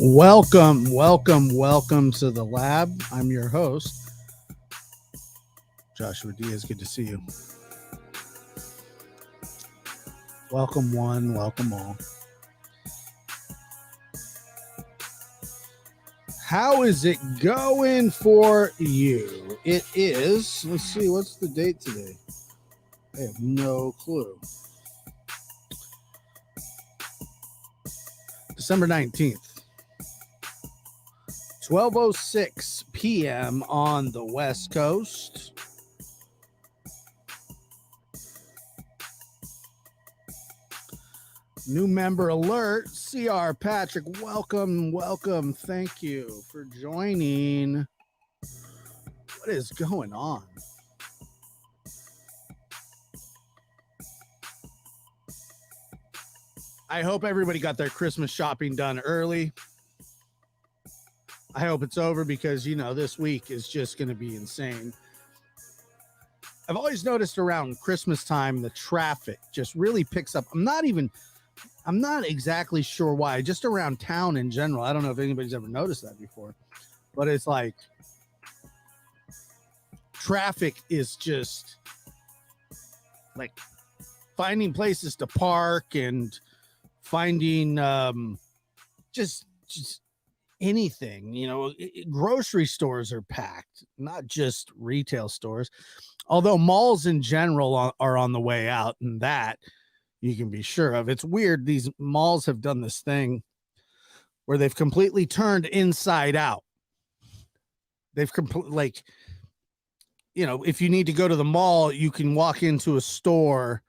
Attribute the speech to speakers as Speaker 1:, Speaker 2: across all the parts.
Speaker 1: Welcome to the lab. I'm your host, Joshua Diaz. Good to see you. Welcome one, welcome all. How is it going for you? It is, let's see, what's the date today? I have no clue. December 19th. 12:06 p.m. on the West Coast. New member alert, CR Patrick. Welcome. Thank you for joining. What is going on? I hope everybody got their Christmas shopping done early. I hope it's over because, this week is just going to be insane. I've always noticed around Christmas time, the traffic just really picks up. I'm not exactly sure why, just around town in general. I don't know if anybody's ever noticed that before, but it's like traffic is just like finding places to park and finding just anything. Grocery stores are packed, not just retail stores, although malls in general are on the way out, and that you can be sure of. It's weird. These malls have done this thing where they've completely turned inside out. They've if you need to go to the mall, you can walk into a store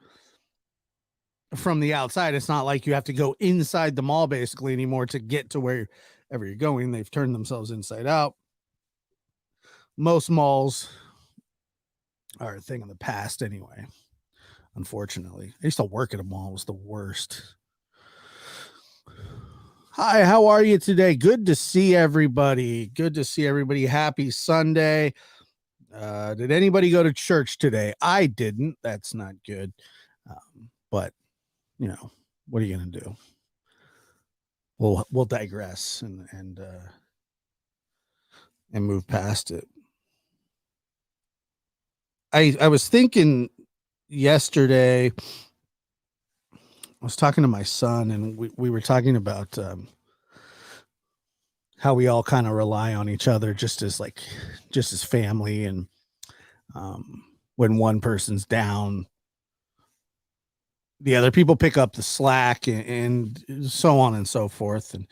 Speaker 1: from the outside. It's not like you have to go inside the mall basically anymore to get to wherever you're going. They've turned themselves inside out. Most malls are a thing of the past anyway. Unfortunately, I used to work at a mall. It was the worst. Hi, how are you today? Good to see everybody. Happy Sunday. Did anybody go to church today? I didn't. That's not good. But what are you going to do? We'll digress and move past it. I was thinking yesterday, I was talking to my son, and we were talking about how we all kind of rely on each other just as family, and when one person's down, the other people pick up the slack, and so on and so forth, and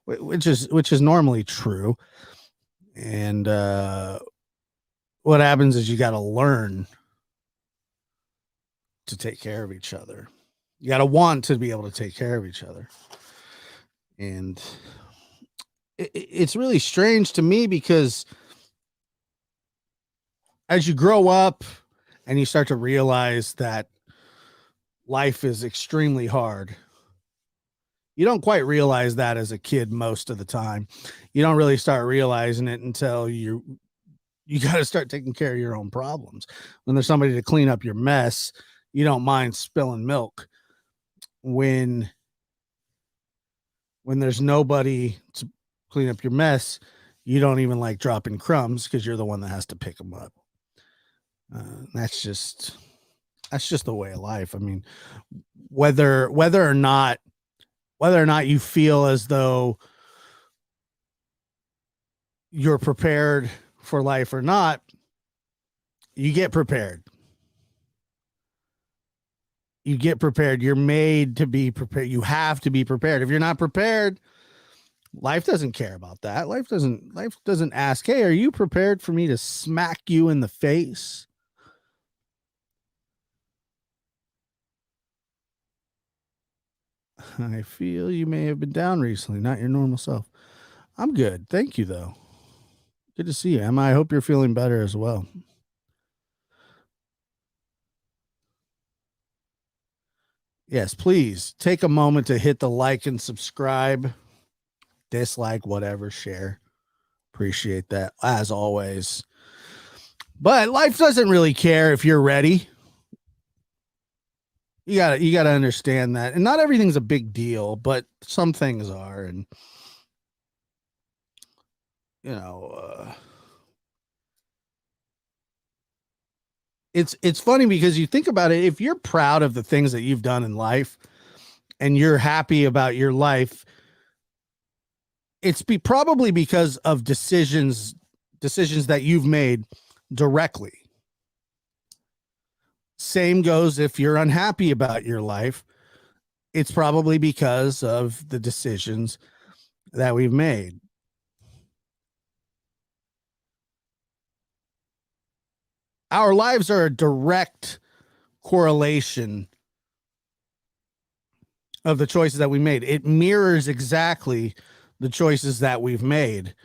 Speaker 1: which is normally true. And what happens is you got to learn to take care of each other. You got to want to be able to take care of each other. And it's really strange to me because as you grow up and you start to realize that life is extremely hard, you don't quite realize that as a kid most of the time. You don't really start realizing it until you got to start taking care of your own problems. When there's somebody to clean up your mess, you don't mind spilling milk. When there's nobody to clean up your mess, you don't even like dropping crumbs because you're the one that has to pick them up. That's just the way of life. I mean, whether or not you feel as though you're prepared for life or not, you get prepared. You're made to be prepared. You have to be prepared. If you're not prepared, life doesn't care about that. Life doesn't ask, hey, are you prepared for me to smack you in the face? I feel you may have been down recently, not your normal self. I'm good. Thank you, though. Good to see you, Emma. I hope you're feeling better as well. Yes, please take a moment to hit the like and subscribe, dislike, whatever, share. Appreciate that as always. But life doesn't really care if you're ready. You gotta understand that. And not everything's a big deal, but some things are. And you know, it's funny because you think about it. If you're proud of the things that you've done in life and you're happy about your life, it's probably because of decisions that you've made directly. Same goes if you're unhappy about your life, it's probably because of the decisions that we've made. Our lives are a direct correlation of the choices that we made. It mirrors exactly the choices that we've made.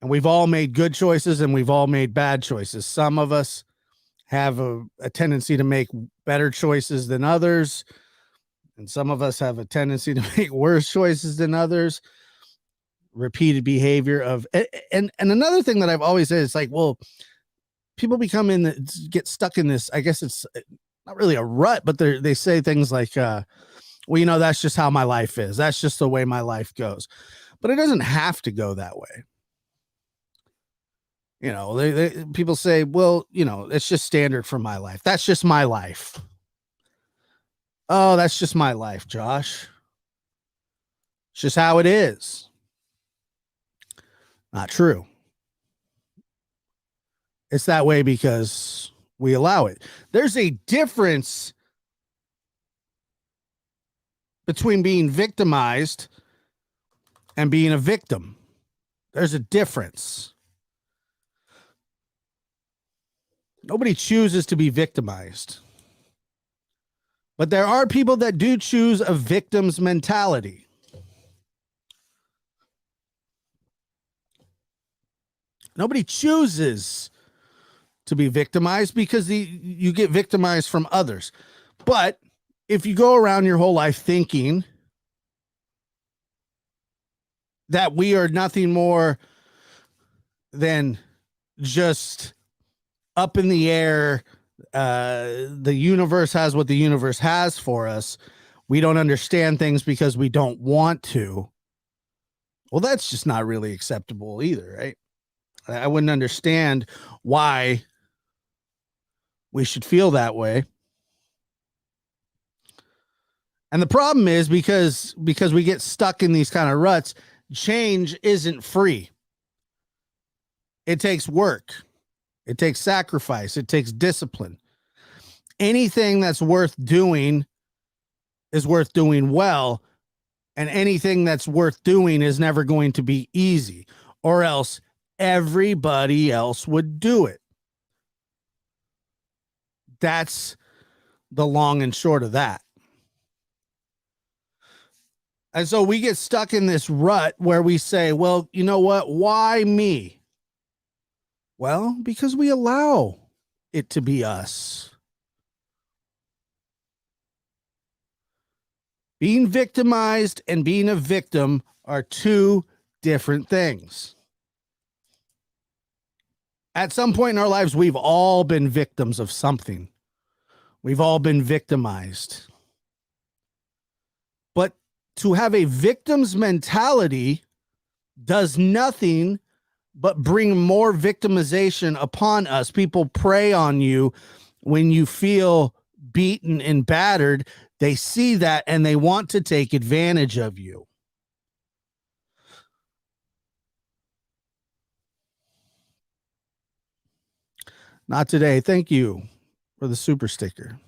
Speaker 1: And we've all made good choices and we've all made bad choices. Some of us have a tendency to make better choices than others. And some of us have a tendency to make worse choices than others. Repeated behavior of, and another thing that I've always said is like, well, people get stuck in this. I guess it's not really a rut, but they say things like, well, that's just how my life is. That's just the way my life goes. But it doesn't have to go that way. People say, well, it's just standard for my life. That's just my life. Oh, that's just my life, Josh. It's just how it is. Not true. It's that way because we allow it. There's a difference between being victimized and being a victim. There's a difference. Nobody chooses to be victimized. But there are people that do choose a victim's mentality. Nobody chooses to be victimized because you get victimized from others. But if you go around your whole life thinking that we are nothing more than just up in the air, the universe has what the universe has for us, we don't understand things because we don't want to, well, that's just not really acceptable either, right? I wouldn't understand why we should feel that way. And the problem is because we get stuck in these kind of ruts, change isn't free. It takes work. It takes sacrifice. It takes discipline. Anything that's worth doing is worth doing well, and anything that's worth doing is never going to be easy, or else everybody else would do it. That's the long and short of that. And so we get stuck in this rut where we say, well, you know what? Why me? Well, because we allow it to be us. Being victimized and being a victim are two different things. At some point in our lives, we've all been victims of something. We've all been victimized. But to have a victim's mentality does nothing but bring more victimization upon us. People prey on you when you feel beaten and battered. They see that and they want to take advantage of you. Not today. Thank you for the super sticker.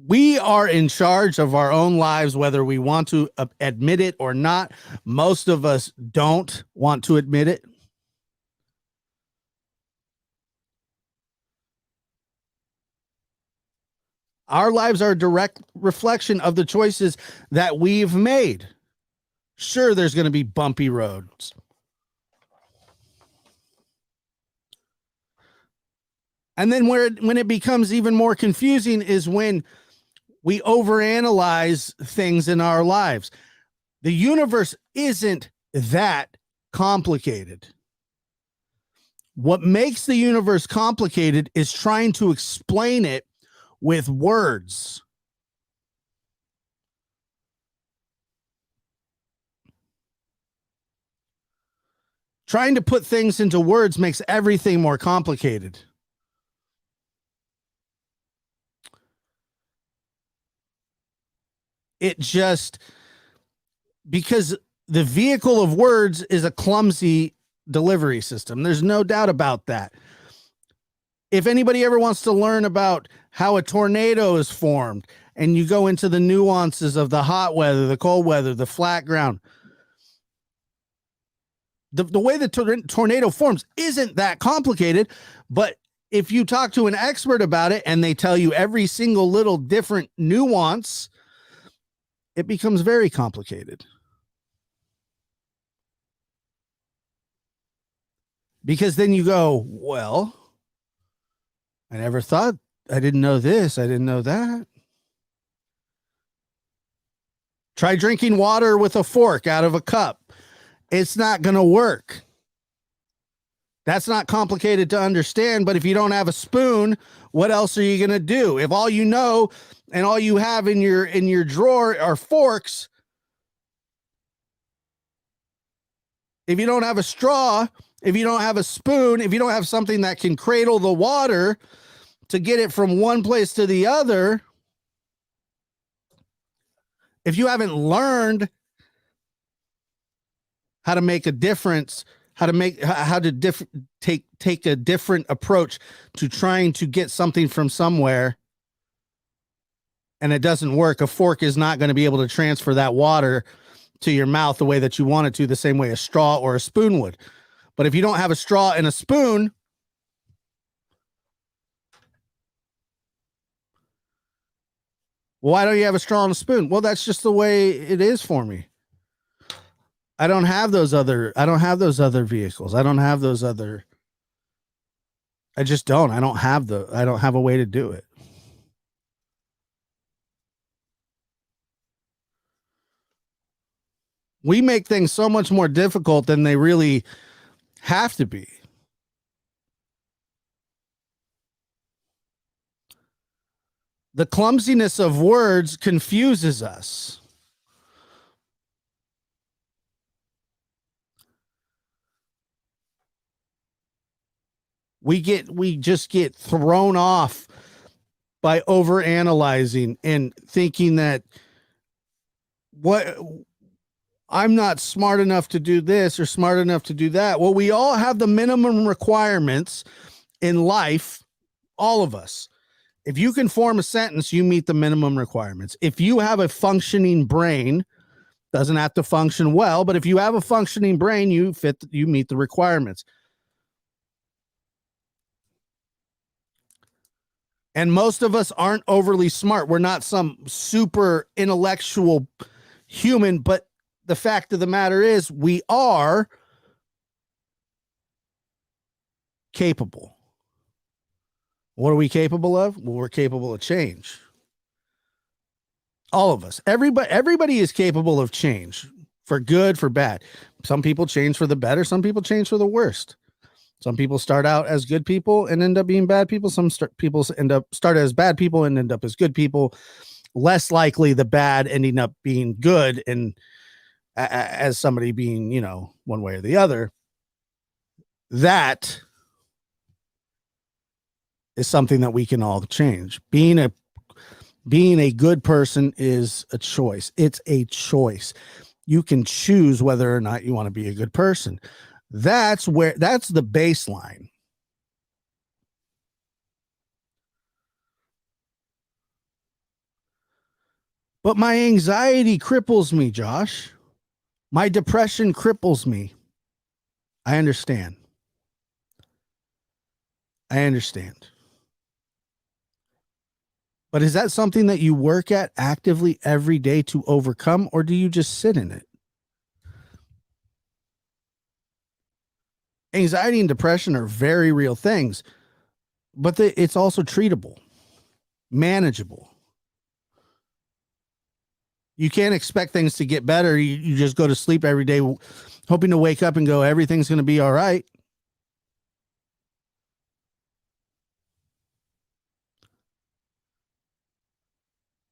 Speaker 1: We are in charge of our own lives, whether we want to admit it or not. Most of us don't want to admit it. Our lives are a direct reflection of the choices that we've made. Sure, there's going to be bumpy roads. And then when it becomes even more confusing is when we overanalyze things in our lives. The universe isn't that complicated. What makes the universe complicated is trying to explain it with words. Trying to put things into words makes everything more complicated. It just, because the vehicle of words is a clumsy delivery system. There's no doubt about that. If anybody ever wants to learn about how a tornado is formed and you go into the nuances of the hot weather, the cold weather, the flat ground, the way the tornado forms isn't that complicated. But if you talk to an expert about it and they tell you every single little different nuance, it becomes very complicated. Because then you go, well, I never thought, I didn't know this, I didn't know that. Try drinking water with a fork out of a cup. It's not going to work. That's not complicated to understand, but if you don't have a spoon, what else are you going to do? If all you know and all you have in your drawer are forks, if you don't have a straw, if you don't have a spoon, if you don't have something that can cradle the water to get it from one place to the other, if you haven't learned how to make a difference, how to take a different approach to trying to get something from somewhere, and it doesn't work, a fork is not going to be able to transfer that water to your mouth the way that you want it to, the same way a straw or a spoon would. But if you don't have a straw and a spoon, why don't you have a straw and a spoon? Well, that's just the way it is for me. I don't have those other vehicles. I don't have those other. I just don't. I don't have a way to do it. We make things so much more difficult than they really have to be. The clumsiness of words confuses us. We just get thrown off by overanalyzing and thinking that I'm not smart enough to do this or smart enough to do that. Well, we all have the minimum requirements in life, all of us. If you can form a sentence, you meet the minimum requirements. If you have a functioning brain, doesn't have to function well, but if you have a functioning brain, you meet the requirements. And most of us aren't overly smart. We're not some super intellectual human, but the fact of the matter is we are capable. What are we capable of? Well, we're capable of change. All of us. Everybody is capable of change, for good, for bad. Some people change for the better. Some people change for the worst. Some people start out as good people and end up being bad people. Some people start as bad people and end up as good people. Less likely the bad ending up being good and as somebody being, one way or the other. That is something that we can all change. Being a good person is a choice. It's a choice. You can choose whether or not you want to be a good person. That's the baseline. But my anxiety cripples me, Josh. My depression cripples me. I understand. But is that something that you work at actively every day to overcome, or do you just sit in it? Anxiety and depression are very real things, but it's also treatable, manageable. You can't expect things to get better. You just go to sleep every day hoping to wake up and go, everything's going to be all right.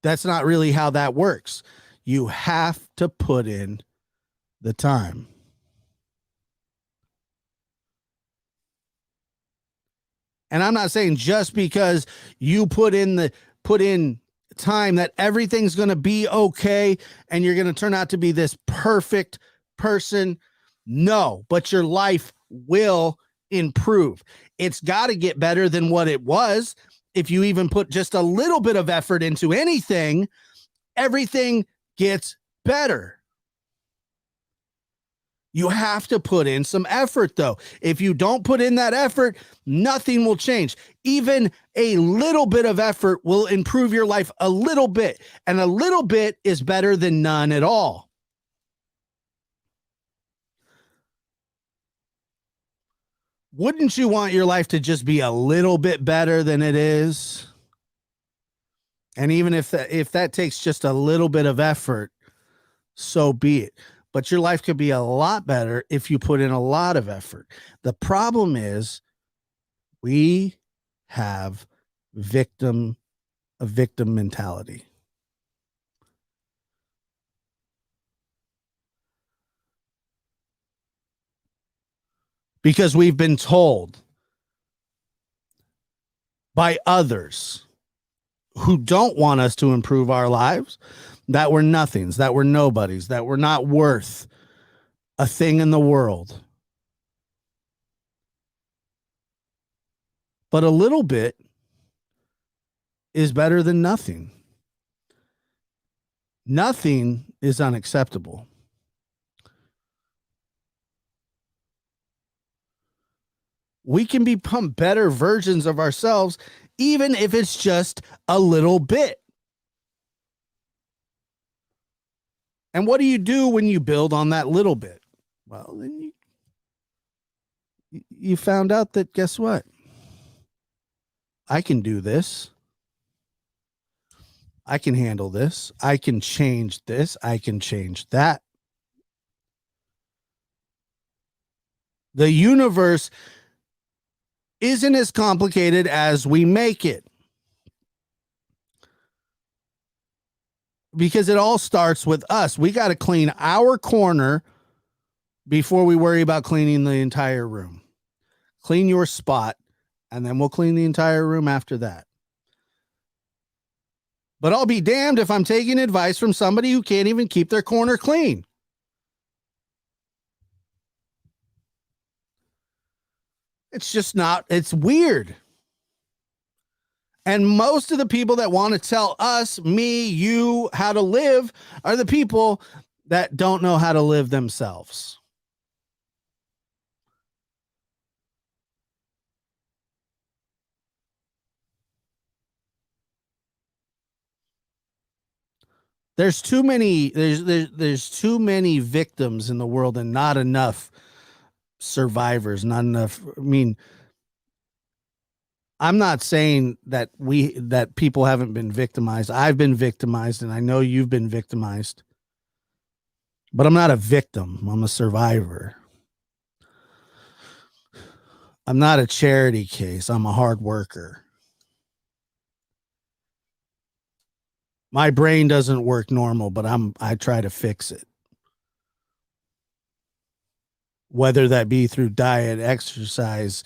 Speaker 1: That's not really how that works. You have to put in the time. And I'm not saying just because you put in time that everything's going to be okay and you're going to turn out to be this perfect person. No, but your life will improve. It's got to get better than what it was. If you even put just a little bit of effort into anything, everything gets better. You have to put in some effort, though. If you don't put in that effort, nothing will change. Even a little bit of effort will improve your life a little bit, and a little bit is better than none at all. Wouldn't you want your life to just be a little bit better than it is? And even if that takes just a little bit of effort, so be it. But your life could be a lot better if you put in a lot of effort. The problem is we have a victim mentality. Because we've been told by others who don't want us to improve our lives that we're nothings, that we're nobodies, that we're not worth a thing in the world. But a little bit is better than nothing. Nothing is unacceptable. We can become better versions of ourselves, even if it's just a little bit. And what do you do when you build on that little bit? Well, then you found out that, guess what? I can do this. I can handle this. I can change this. I can change that. The universe isn't as complicated as we make it. Because it all starts with us. We got to clean our corner before we worry about cleaning the entire room. Clean your spot, and then we'll clean the entire room after that. But I'll be damned if I'm taking advice from somebody who can't even keep their corner clean. It's just not, it's weird. And most of the people that want to tell us, me, you, how to live are the people that don't know how to live themselves. There's too many there's too many victims in the world and not enough survivors, not enough. I mean, I'm not saying that people haven't been victimized. I've been victimized and I know you've been victimized. But I'm not a victim. I'm a survivor. I'm not a charity case. I'm a hard worker. My brain doesn't work normal, but I try to fix it. Whether that be through diet, exercise,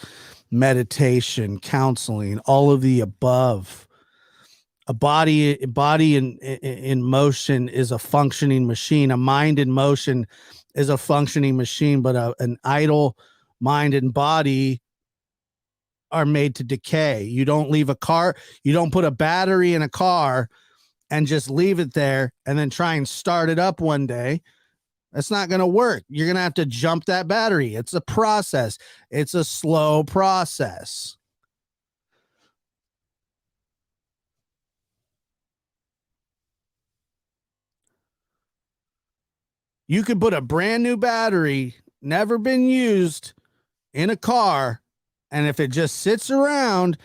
Speaker 1: meditation, counseling, all of the above. A body in motion is a functioning machine. A mind in motion is a functioning machine, but an idle mind and body are made to decay. You don't leave a car, you don't put a battery in a car and just leave it there and then try and start it up one day. That's not going to work. You're going to have to jump that battery. It's a process. It's a slow process. You could put a brand new battery, never been used, in a car, and if it just sits around,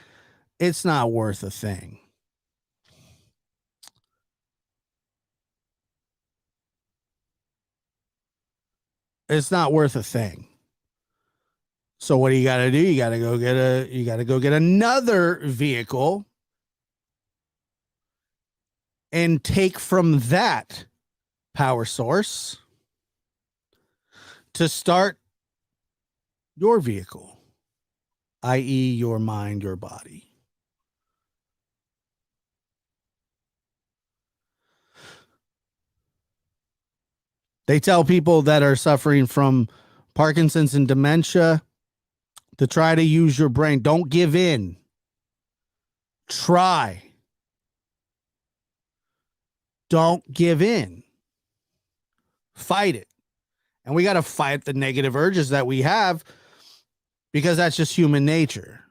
Speaker 1: it's not worth a thing. It's not worth a thing. So what do you got to do? You got to go get another vehicle and take from that power source to start your vehicle. i.e., your mind, your body. They tell people that are suffering from Parkinson's and dementia to try to use your brain. Don't give in. Try. Don't give in. Fight it. And we got to fight the negative urges that we have because that's just human nature.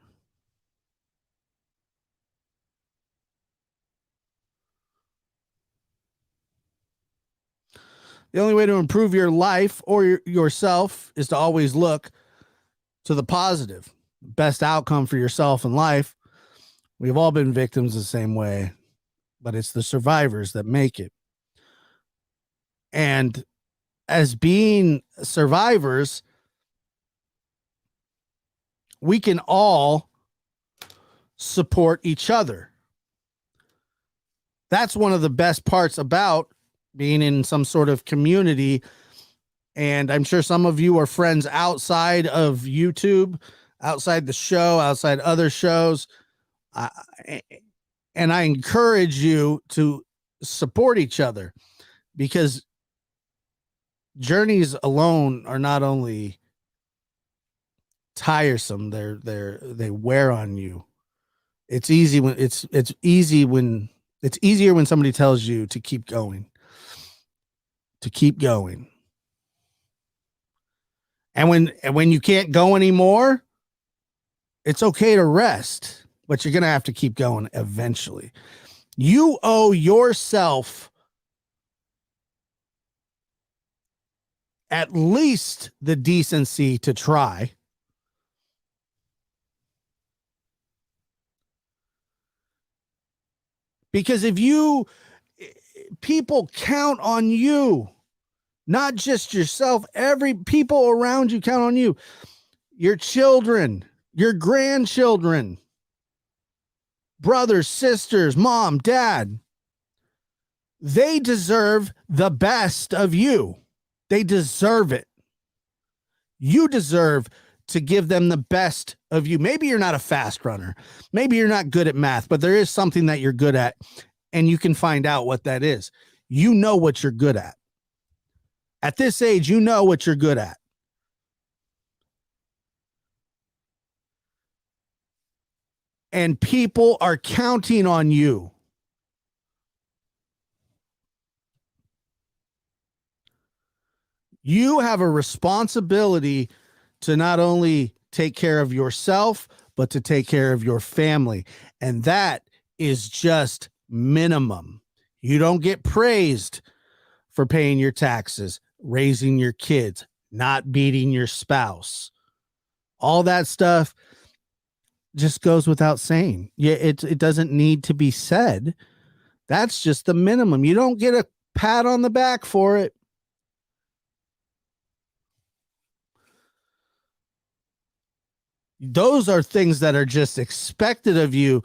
Speaker 1: The only way to improve your life or yourself is to always look to the positive, best outcome for yourself in life. We've all been victims the same way, but it's the survivors that make it. And as being survivors, we can all support each other. That's one of the best parts about being in some sort of community. And I'm sure some of you are friends outside of YouTube, outside the show, outside other shows. And I encourage you to support each other, because journeys alone are not only tiresome, they wear on you. It's easier when somebody tells you to keep going. And when you can't go anymore, it's okay to rest, but you're going to have to keep going eventually. You owe yourself at least the decency to try. Because people count on you, not just yourself. People around you count on you. Your children, your grandchildren, brothers, sisters, mom, dad. They deserve the best of you. They deserve it. You deserve to give them the best of you. Maybe you're not a fast runner. Maybe you're not good at math, but there is something that you're good at, and you can find out what that is. You know what you're good at. At this age, you know what you're good at. And people are counting on you. You have a responsibility to not only take care of yourself, but to take care of your family. And that is just minimum. You don't get praised for paying your taxes, raising your kids, not beating your spouse. All that stuff just goes without saying. Yeah, it doesn't need to be said. That's just the minimum. You don't get a pat on the back for it. Those are things that are just expected of you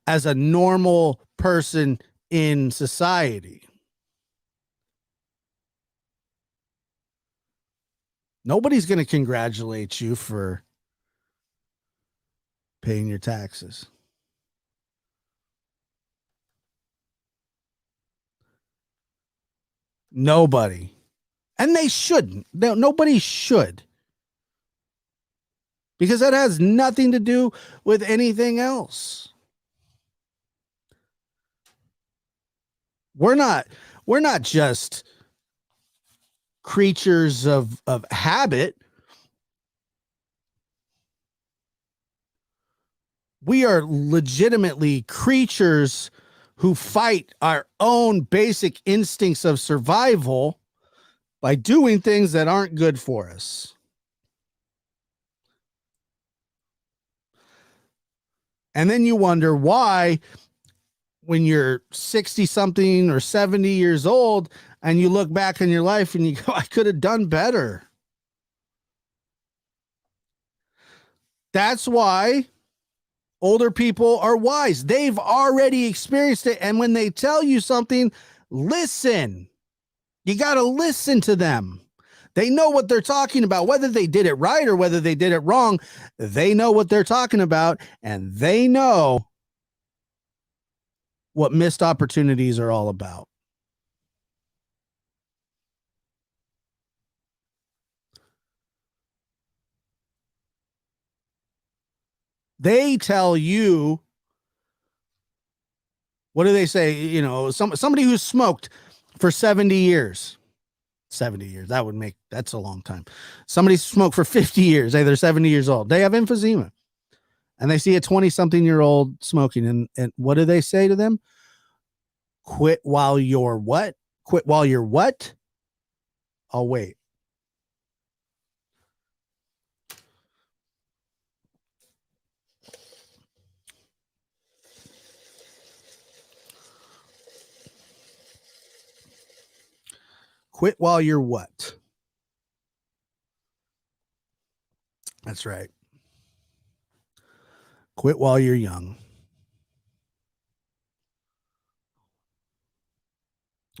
Speaker 1: as a normal person in society. Nobody's going to congratulate you for paying your taxes. Nobody. And they shouldn't. Nobody should. Because that has nothing to do with anything else. We're not just creatures of habit. We are legitimately creatures who fight our own basic instincts of survival by doing things that aren't good for us. And then you wonder why, when you're 60 something or 70 years old and you look back on your life and you go, I could have done better. That's why older people are wise. They've already experienced it. And when they tell you something, listen. You got to listen to them. They know what they're talking about, whether they did it right or whether they did it wrong. They know what they're talking about, and they know what missed opportunities are all about. They tell you, what do they say? You know, somebody who's smoked for 70 years. 70 years. That's a long time. Somebody smoked for 50 years. Hey, they're 70 years old. They have emphysema. And they see a 20-something-year-old smoking. And what do they say to them? Quit while you're what? Quit while you're what? I'll wait. Quit while you're what? That's right. Quit while you're young.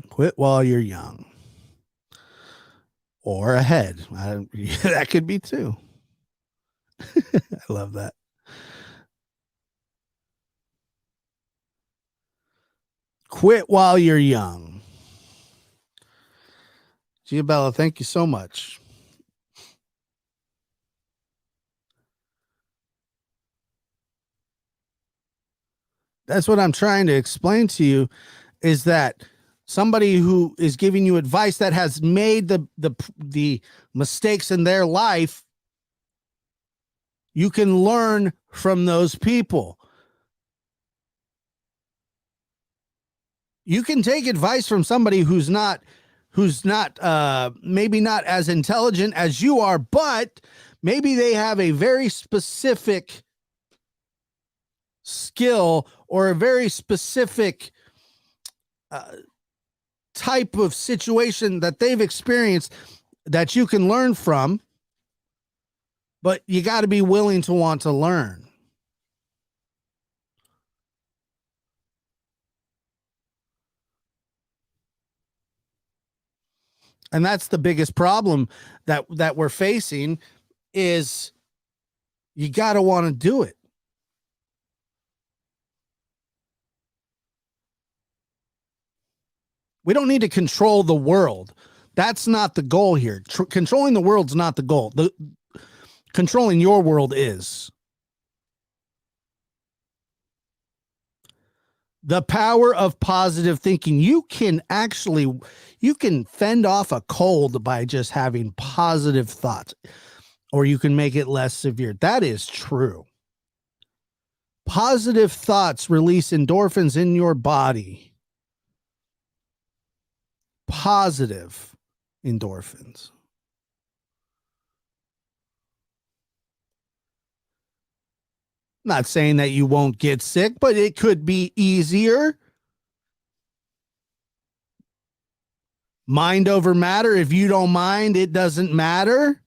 Speaker 1: Quit while you're young. Or ahead. That could be too. I love that. Quit while you're young. Giabella, thank you so much. That's what I'm trying to explain to you, is that somebody who is giving you advice that has made the mistakes in their life, you can learn from those people. You can take advice from somebody who's not maybe not as intelligent as you are, but maybe they have a very specific skill or a very specific type of situation that they've experienced that you can learn from, but you got to be willing to want to learn. And that's the biggest problem that we're facing, is you got to want to do it. We don't need to control the world. That's not the goal here. Controlling the world's not the goal. Controlling your world is. The power of positive thinking. You can fend off a cold by just having positive thoughts, or you can make it less severe. That is true. Positive thoughts release endorphins in your body. Positive endorphins. Not saying that you won't get sick, but it could be easier. Mind over matter. If you don't mind, it doesn't matter.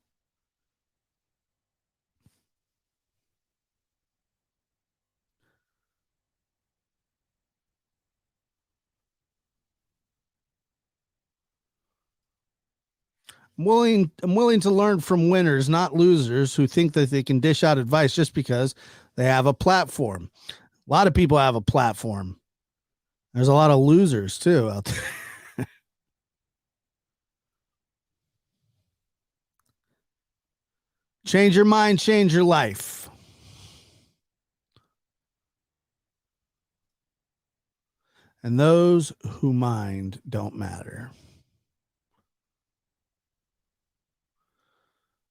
Speaker 1: I'm willing to learn from winners, not losers who think that they can dish out advice just because they have a platform. A lot of people have a platform. There's a lot of losers too out there. Change your mind, change your life. And those who mind don't matter.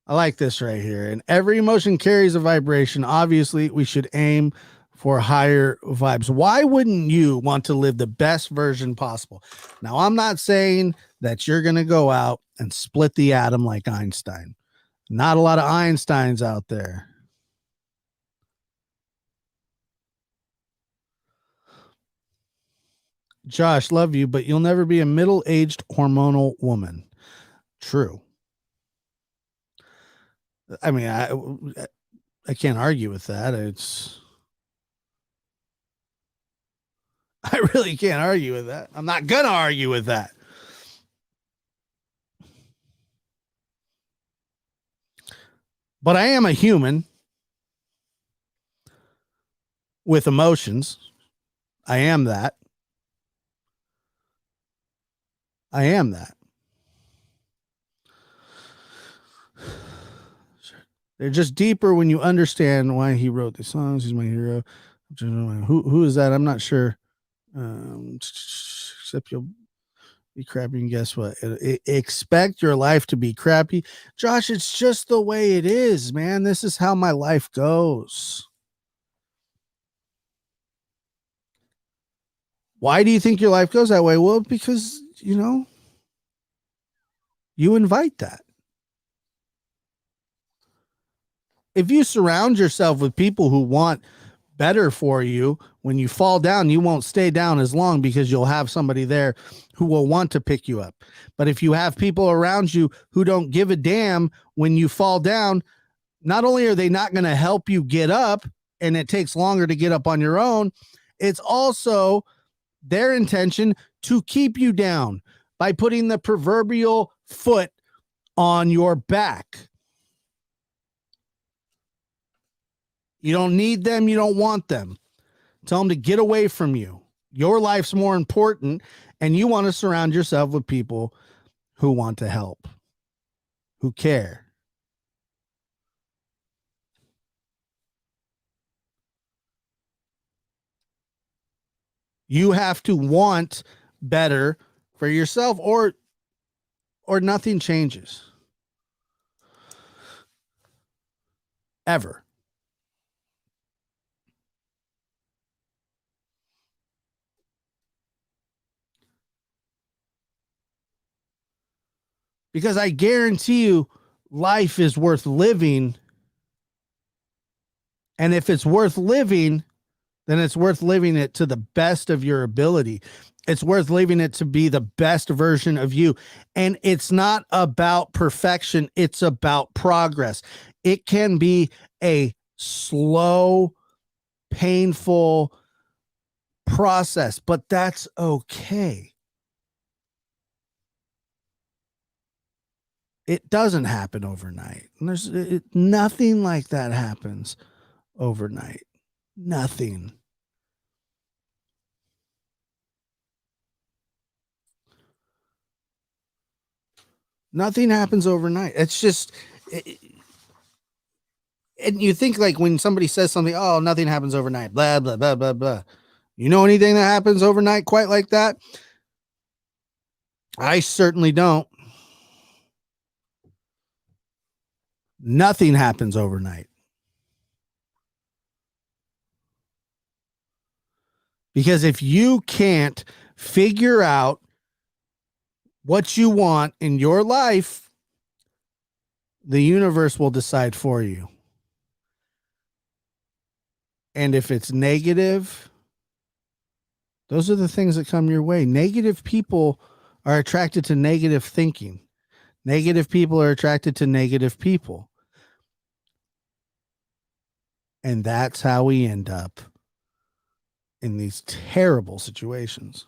Speaker 1: I like this right here. And every emotion carries a vibration. Obviously, we should aim for higher vibes. Why wouldn't you want to live the best version possible? Now, I'm not saying that you're going to go out and split the atom like Einstein. Not a lot of Einsteins out there. Josh, love you, but you'll never be a middle-aged hormonal woman. True. I mean, I can't argue with that. I really can't argue with that. I'm not gonna argue with that. But I am a human with emotions. I am that. I am that. They're just deeper when you understand why he wrote these songs. He's my hero. Who is that? I'm not sure. Except you'll be crappy, and guess what? Expect your life to be crappy. Josh, it's just the way it is, man. This is how my life goes. Why do you think your life goes that way? Well, because, you invite that. If you surround yourself with people who want better for you, when you fall down, you won't stay down as long because you'll have somebody there who will want to pick you up. But if you have people around you who don't give a damn when you fall down, not only are they not going to help you get up, and it takes longer to get up on your own, it's also their intention to keep you down by putting the proverbial foot on your back. You don't need them. You don't want them. Tell them to get away from you. Your life's more important, and you want to surround yourself with people who want to help, who care. You have to want better for yourself, or nothing changes. Ever. Because I guarantee you, life is worth living. And if it's worth living, then it's worth living it to the best of your ability. It's worth living it to be the best version of you. And it's not about perfection. It's about progress. It can be a slow, painful process, but that's okay. It doesn't happen overnight. And there's nothing like that happens overnight. Nothing. Nothing happens overnight. It's just, and you think like when somebody says something, oh, nothing happens overnight, blah, blah, blah, blah, blah. You know anything that happens overnight quite like that? I certainly don't. Nothing happens overnight. Because if you can't figure out what you want in your life, the universe will decide for you. And if it's negative, those are the things that come your way. Negative people are attracted to negative thinking. Negative people are attracted to negative people. And that's how we end up in these terrible situations.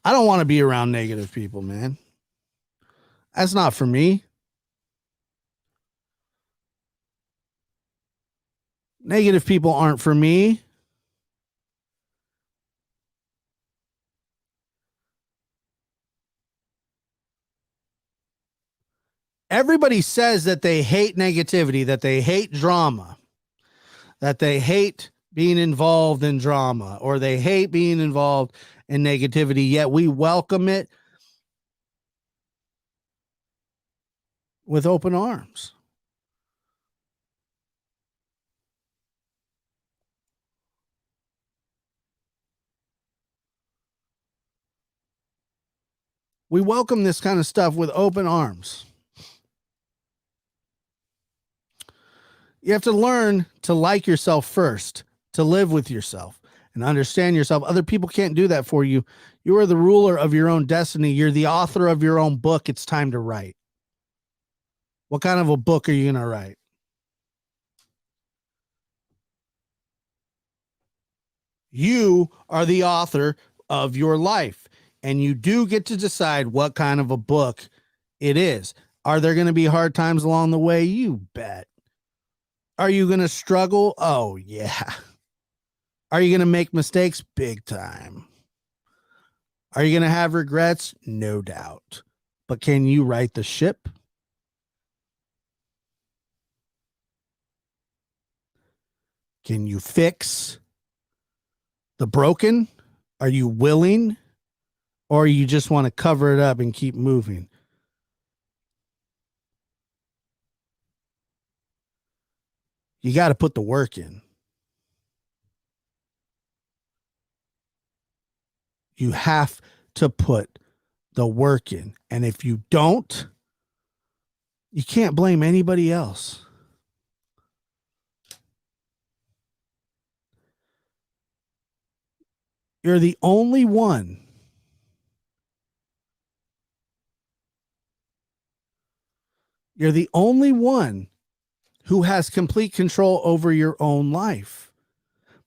Speaker 1: I don't want to be around negative people, man. That's not for me. Negative people aren't for me. Everybody says that they hate negativity, that they hate drama, that they hate being involved in drama, or they hate being involved in negativity, yet we welcome it with open arms. We welcome this kind of stuff with open arms. You have to learn to like yourself first, to live with yourself and understand yourself. Other people can't do that for you. You are the ruler of your own destiny. You're the author of your own book. It's time to write. What kind of a book are you going to write? You are the author of your life. And you do get to decide what kind of a book it is. Are there going to be hard times along the way? You bet. Are you going to struggle? Oh, yeah. Are you going to make mistakes? Big time. Are you going to have regrets? No doubt. But can you right the ship? Can you fix the broken? Are you willing? Or you just want to cover it up and keep moving? You got to put the work in. You have to put the work in. And if you don't, you can't blame anybody else. You're the only one. You're the only one who has complete control over your own life.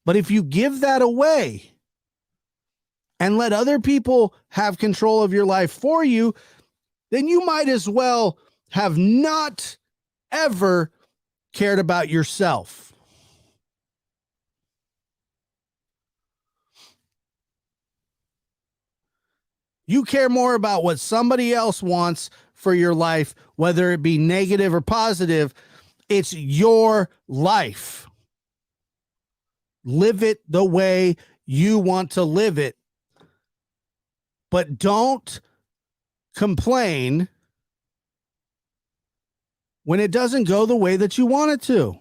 Speaker 1: But if you give that away and let other people have control of your life for you, then you might as well have not ever cared about yourself. You care more about what somebody else wants for your life, whether it be negative or positive. It's your life. Live it the way you want to live it. But don't complain when it doesn't go the way that you want it to.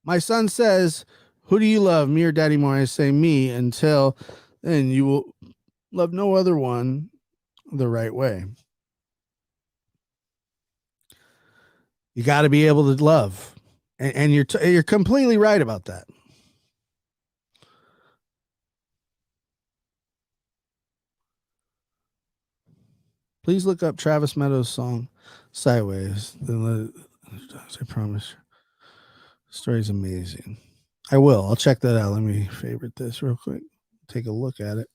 Speaker 1: My son says, "Who do you love, me or daddy more?" I say, "Me, until then you will love no other one the right way." You got to be able to love. And you're completely right about that. Please look up Travis Meadows' song "Sideways." I promise. The story's amazing. I will. I'll check that out. Let me favorite this real quick. Take a look at it.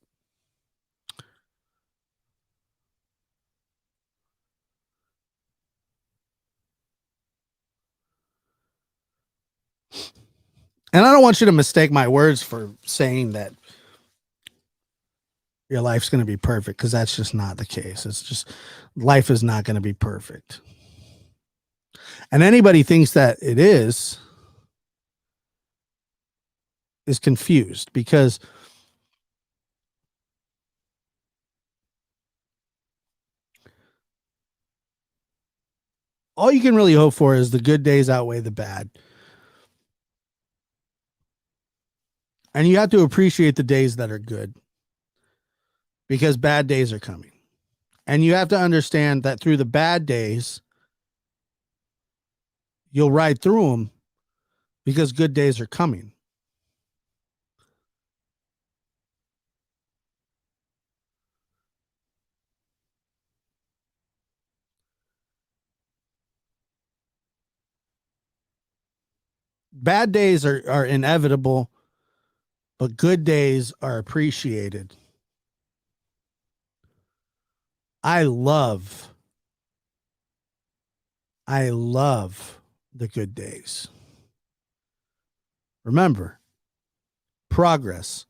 Speaker 1: And I don't want you to mistake my words for saying that your life's going to be perfect, because that's just not the case. It's just life is not going to be perfect. And anybody thinks that it is confused, because all you can really hope for is the good days outweigh the bad. And you have to appreciate the days that are good, because bad days are coming. And you have to understand that through the bad days, you'll ride through them, because good days are coming. Bad days are inevitable, but good days are appreciated. I love the good days. Remember, progress,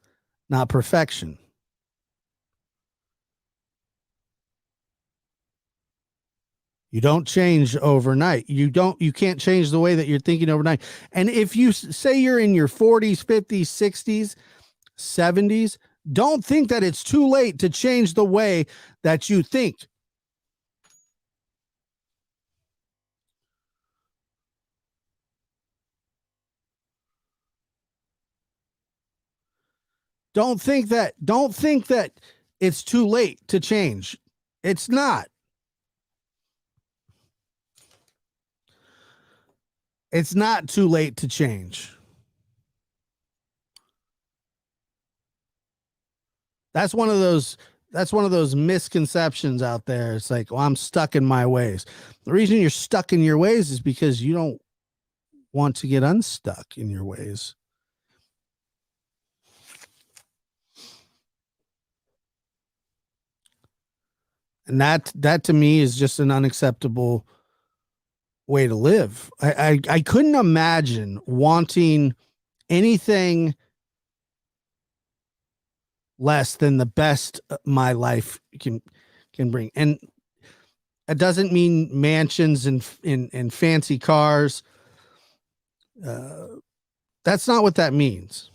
Speaker 1: not perfection. You don't change overnight. You can't change the way that you're thinking overnight. And if you say you're in your 40s, 50s, 60s, 70s, don't think that it's too late to change the way that you think. Don't think that it's too late to change. It's not. It's not too late to change. That's one of those misconceptions out there. It's like, well, I'm stuck in my ways. The reason you're stuck in your ways is because you don't want to get unstuck in your ways. And that to me is just an unacceptable way to live. I couldn't imagine wanting anything less than the best my life can bring. And it doesn't mean mansions and fancy cars. Uh, that's not what that means.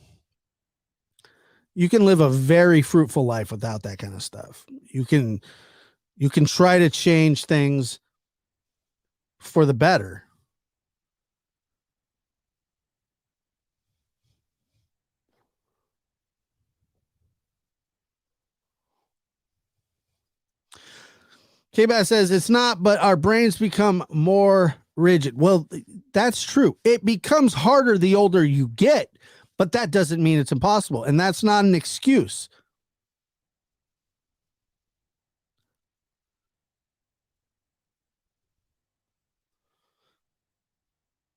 Speaker 1: You can live a very fruitful life without that kind of stuff. You can try to change things for the better. K-Bass says it's not, but our brains become more rigid. Well, that's true. It becomes harder the older you get, but that doesn't mean it's impossible. And that's not an excuse.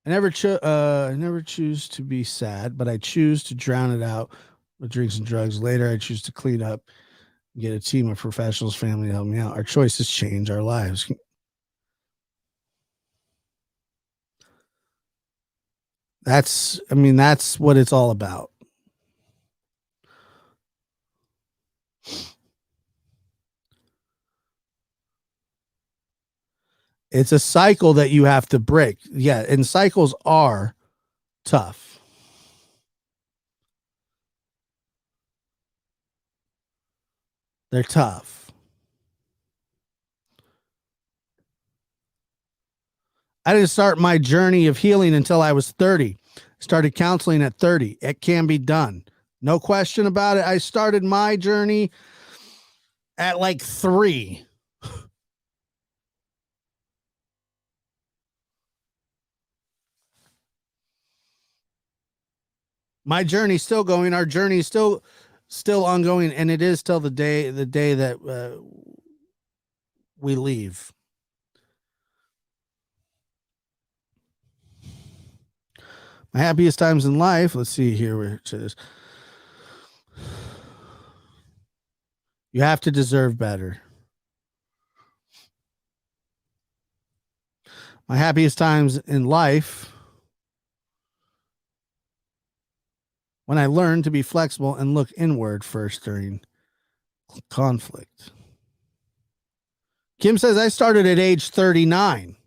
Speaker 1: I never choose to be sad, but I choose to drown it out with drinks and drugs. Later, I choose to clean up, get a team of professionals, family to help me out. Our choices change our lives. That's what it's all about. It's a cycle that you have to break. Yeah, and cycles are tough. They're tough. I didn't start my journey of healing until I was 30. Started counseling at 30. It can be done. No question about it. I started my journey at like 3. My journey's still going. Our journey is still ongoing, and it is till the day that we leave. My happiest times in life. Let's see here where it says you have to deserve better. My happiest times in life when I learned to be flexible and look inward first during conflict. Kim says I started at age 39.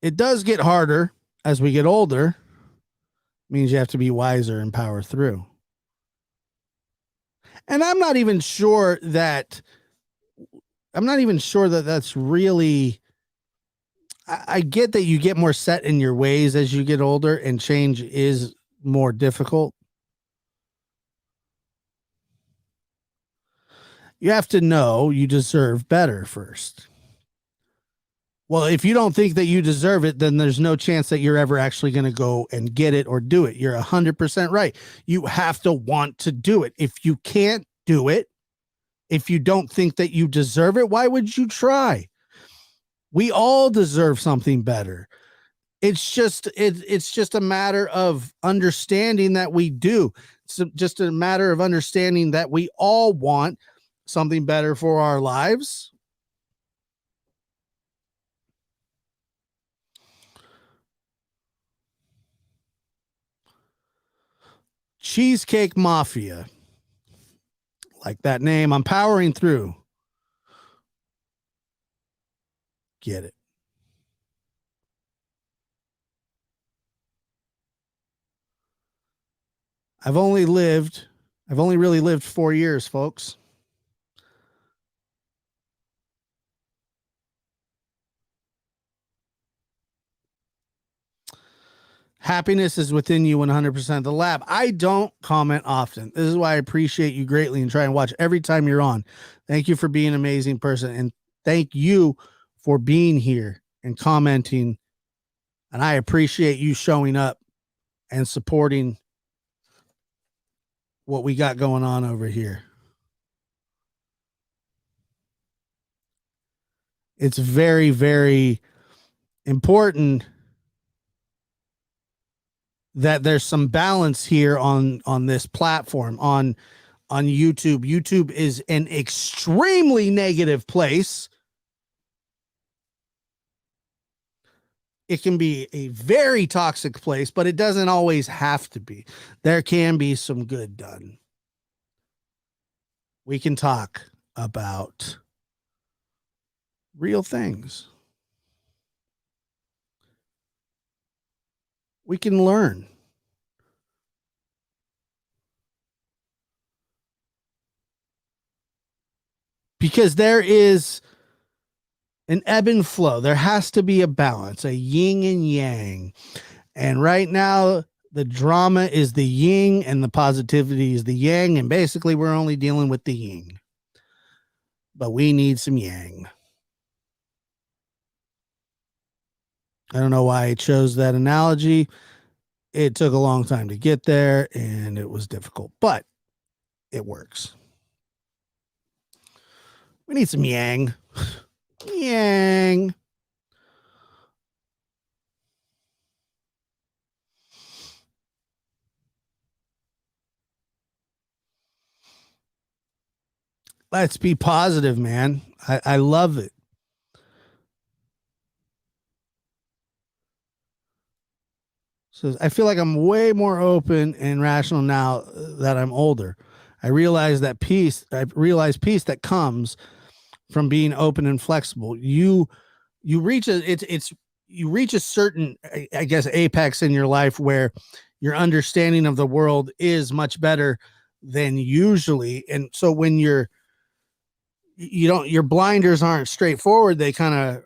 Speaker 1: It does get harder as we get older. It means you have to be wiser and power through. And I'm not even sure that that's really. I get that you get more set in your ways as you get older, and change is more difficult. You have to know you deserve better first. Well, if you don't think that you deserve it, then there's no chance that you're ever actually going to go and get it or do it. You're 100% right. You have to want to do it. If you can't do it, if you don't think that you deserve it, why would you try? We all deserve something better. It's just a matter of understanding that we do. It's just a matter of understanding that we all want something better for our lives. Cheesecake Mafia. Like that name. I'm powering through. Get it. I've only really lived 4 years, folks. Happiness is within you 100%. The lab. I don't comment often. This is why I appreciate you greatly and try and watch every time you're on. Thank you for being an amazing person. And thank you for being here and commenting. And I appreciate you showing up and supporting what we got going on over here. It's very, very important that there's some balance here on this platform, on on YouTube. YouTube is an extremely negative place. It can be a very toxic place, but it doesn't always have to be. There can be some good done. We can talk about real things. We can learn. Because there is an ebb and flow. There has to be a balance, a yin and yang. And right now, the drama is the yin and the positivity is the yang. And basically, we're only dealing with the yin. But we need some yang. I don't know why I chose that analogy. It took a long time to get there and it was difficult, but it works. We need some yang. Yang. Let's be positive, man. I love it. So I feel like I'm way more open and rational now that I'm older. I realize peace that comes from being open and flexible. You reach you reach a certain, I guess, apex in your life where your understanding of the world is much better than usually. And so when you don't, your blinders aren't straightforward, they kind of,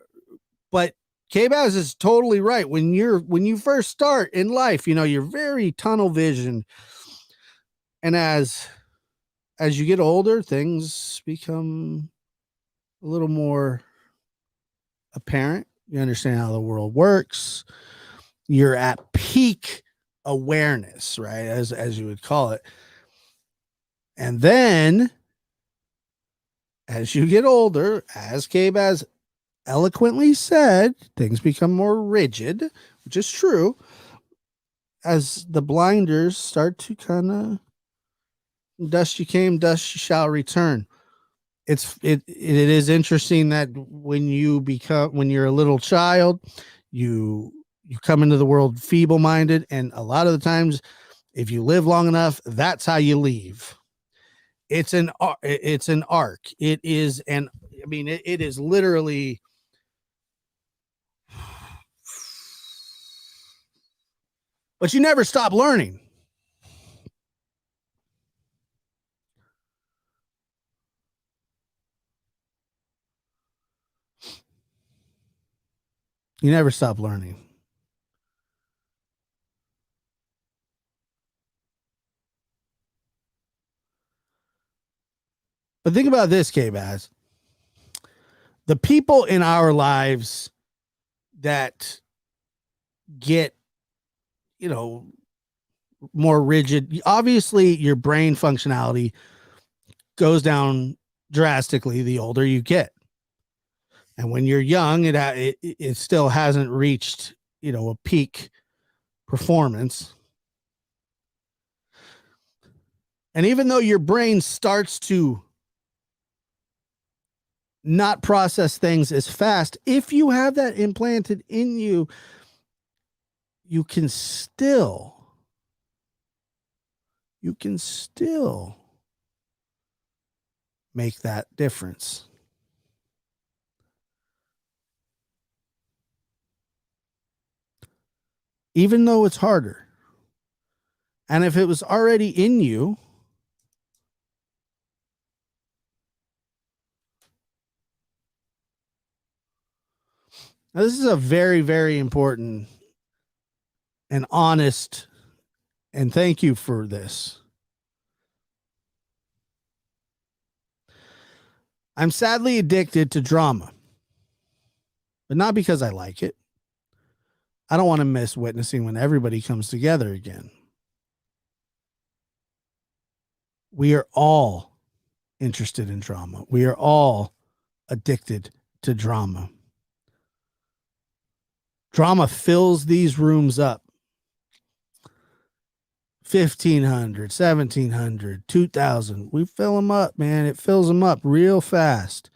Speaker 1: but K-Baz is totally right. When you first start in life, you're very tunnel vision. And as you get older, things become a little more apparent. You understand how the world works. You're at peak awareness, right? As you would call it. And then as you get older, as K-Baz eloquently said, things become more rigid, which is true, as the blinders start to kind of, dust you came, dust you shall return. It is interesting that when you're a little child, you come into the world feeble-minded, and a lot of the times, if you live long enough, that's how you leave. It's an arc. It is it is literally, but you never stop learning. You never stop learning. But think about this, K-Baz. The people in our lives that get, more rigid, obviously your brain functionality goes down drastically the older you get. And when you're young, it still hasn't reached, a peak performance. And even though your brain starts to not process things as fast, if you have that implanted in you, you can still make that difference. Even though it's harder. And if it was already in you, now this is a very, very important and honest, and thank you for this. I'm sadly addicted to drama, but not because I like it. I don't want to miss witnessing when everybody comes together again. We are all interested in drama. We are all addicted to drama. Drama fills these rooms up, 1,500, 1,700, 2,000. We fill them up, man. It fills them up real fast.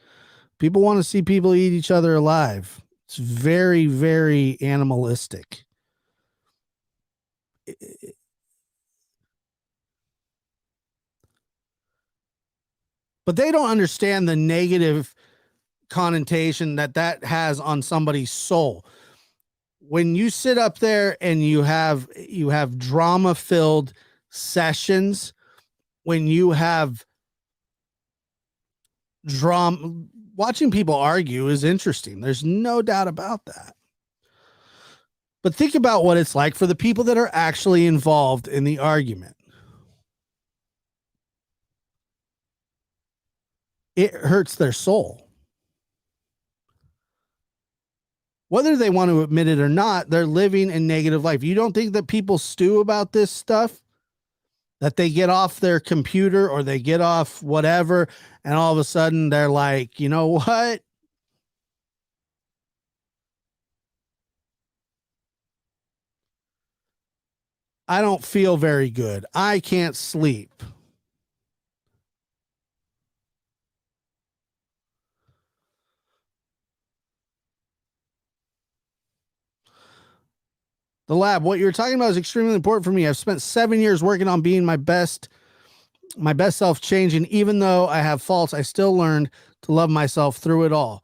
Speaker 1: People want to see people eat each other alive. It's very, very animalistic. But they don't understand the negative connotation that that has on somebody's soul. When you sit up there and you have drama filled sessions, when you have drama, watching people argue is interesting. There's no doubt about that. But think about what it's like for the people that are actually involved in the argument. It hurts their soul. Whether they want to admit it or not, they're living a negative life. You don't think that people stew about this stuff? That they get off their computer or they get off whatever, and all of a sudden they're like, you know what? I don't feel very good. I can't sleep. The lab, what you're talking about is extremely important for me. I've spent 7 years working on being my best self changing. Even though I have faults, I still learned to love myself through it all.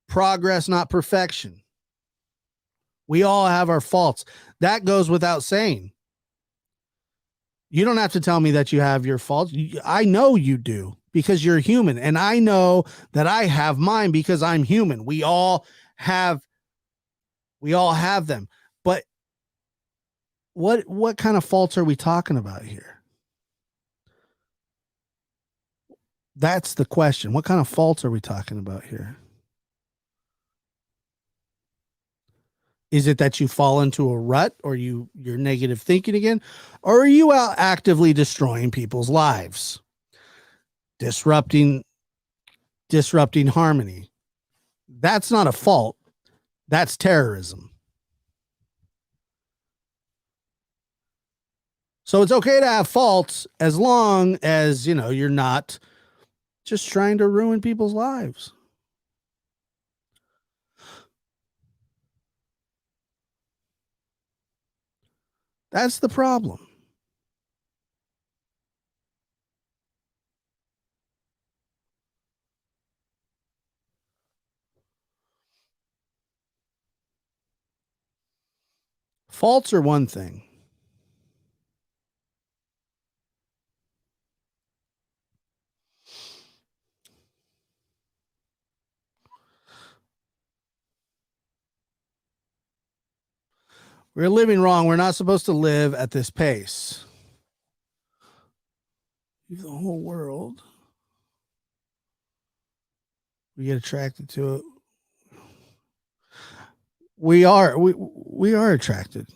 Speaker 1: Progress, not perfection. We all have our faults. That goes without saying. You don't have to tell me that you have your faults. I know you do because you're human. And I know that I have mine because I'm human. Have we all have them. But what kind of faults are we talking about here? That's the question. What kind of faults are we talking about here? Is it that you fall into a rut or you're negative thinking again? Or are you out actively destroying people's lives? Disrupting harmony. That's not a fault. That's terrorism. So it's okay to have faults as long as, you're not just trying to ruin people's lives. That's the problem. Faults are one thing. We're living wrong. We're not supposed to live at this pace. The whole world. We get attracted to it. We are attracted.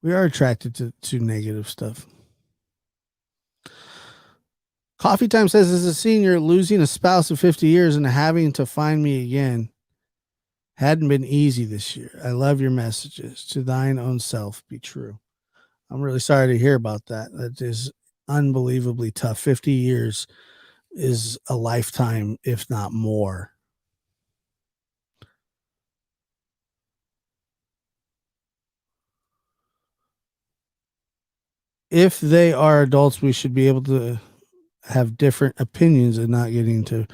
Speaker 1: We are attracted to negative stuff. Coffee Time says, as a senior, losing a spouse of 50 years and having to find me again hadn't been easy this year. I love your messages. To thine own self be true. I'm really sorry to hear about that. That is unbelievably tough. 50 years is a lifetime, if not more. If they are adults, we should be able to have different opinions and not getting to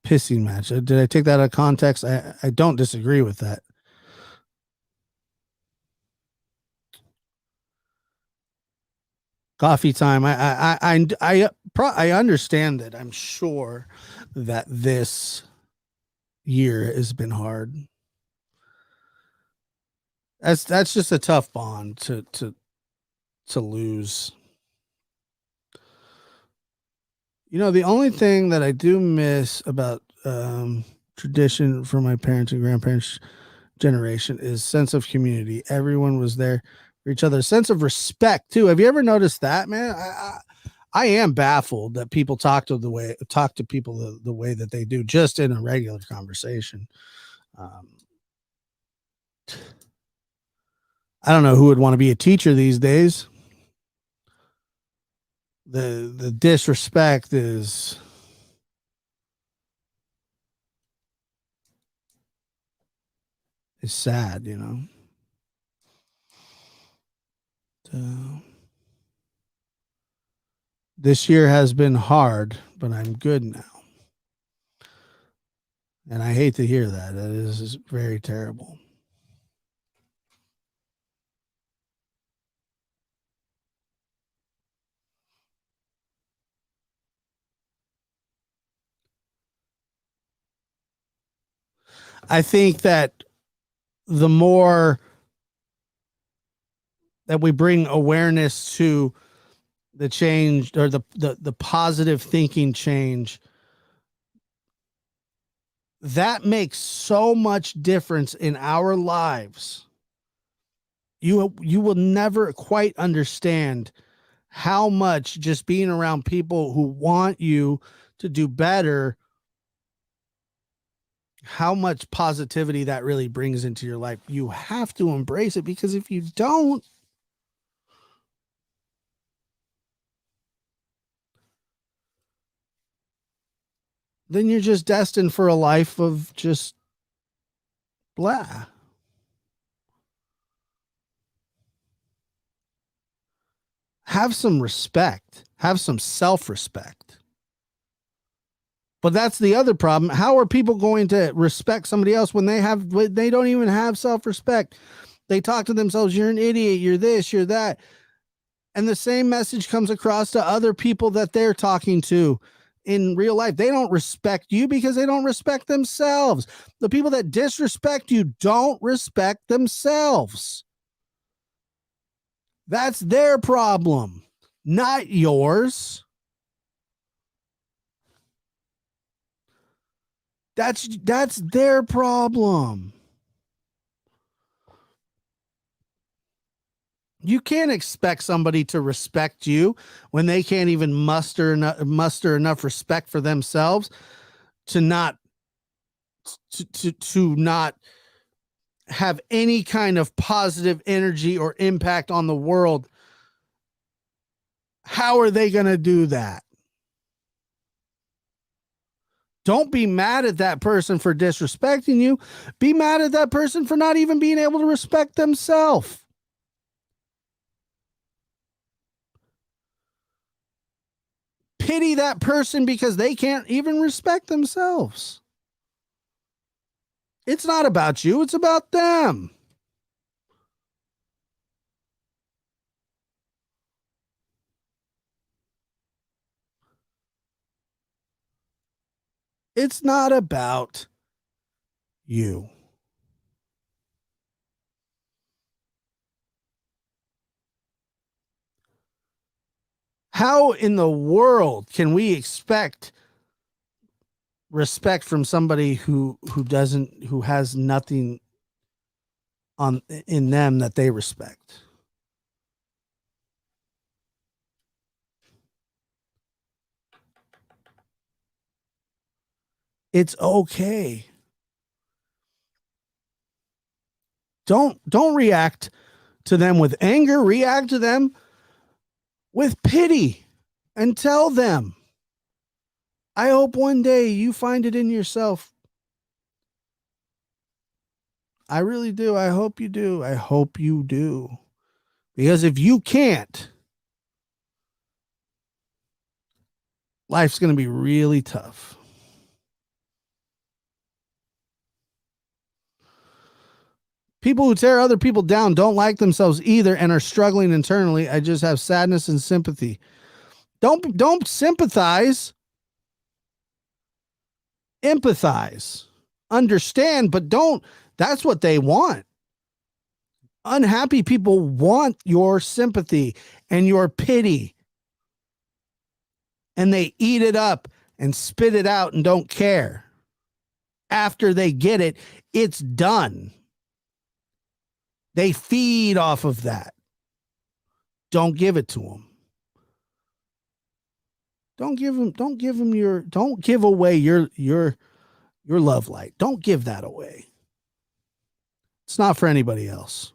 Speaker 1: pissing match. Did I take that out of context? I don't disagree with that. Coffee time. I understand that. I'm sure that this year has been hard. That's just a tough bond to lose. The only thing that I do miss about tradition from my parents and grandparents generation is sense of community. Everyone was there for each other. Sense of respect too. Have you ever noticed that, man? I am baffled that people talk to people the way that they do, just in a regular conversation. Um, I don't know who would want to be a teacher these days. The disrespect is sad, you know. So, this year has been hard, but I'm good now. And I hate to hear that. That is very terrible. I think that the more that we bring awareness to the change or the positive thinking change, that makes so much difference in our lives. You will never quite understand how much just being around people who want you to do better, how much positivity that really brings into your life. You have to embrace it, because if you don't, then you're just destined for a life of just blah. Have some respect, have some self respect. But that's the other problem. How are people going to respect somebody else when they don't even have self respect? They talk to themselves, you're an idiot, you're this, you're that. And the same message comes across to other people that they're talking to in real life. They don't respect you because they don't respect themselves. The people that disrespect you don't respect themselves. That's their problem, not yours. That's their problem. You can't expect somebody to respect you when they can't even muster enough respect for themselves to not to not have any kind of positive energy or impact on the world. How are they going to do that? Don't be mad at that person for disrespecting you. Be mad at that person for not even being able to respect themselves. Pity that person because they can't even respect themselves. It's not about you, it's about them. It's not about you. How in the world can we expect respect from somebody who has nothing on in them that they respect? It's okay. Don't react to them with anger, react to them with pity and tell them, I hope one day you find it in yourself. I really do. I hope you do. I hope you do. Because if you can't, life's going to be really tough. People who tear other people down don't like themselves either and are struggling internally. I just have sadness and sympathy. Don't sympathize. Empathize. Understand, but don't. That's what they want. Unhappy people want your sympathy and your pity. And they eat it up and spit it out and don't care. After they get it, it's done. They feed off of that. Don't give it to them. Don't give away your love light. Don't give that away. It's not for anybody else.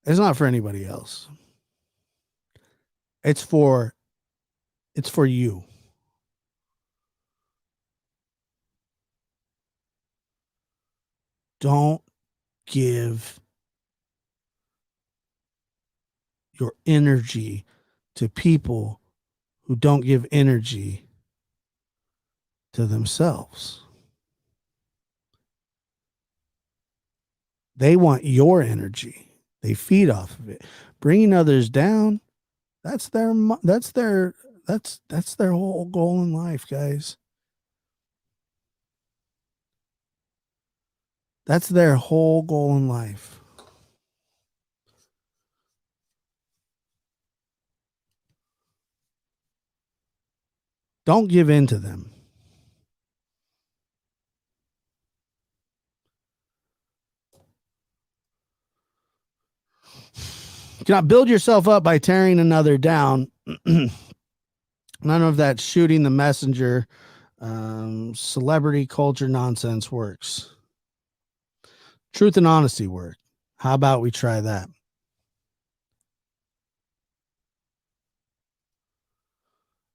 Speaker 1: It's not for anybody else. It's for you. Don't give your energy to people who don't give energy to themselves. They want your energy. They feed off of it. Bringing others down, that's their that's their whole goal in life, guys. That's their whole goal in life. Don't give in to them. You cannot build yourself up by tearing another down. None of that shooting the messenger, celebrity culture nonsense works. Truth and honesty work. How about we try that?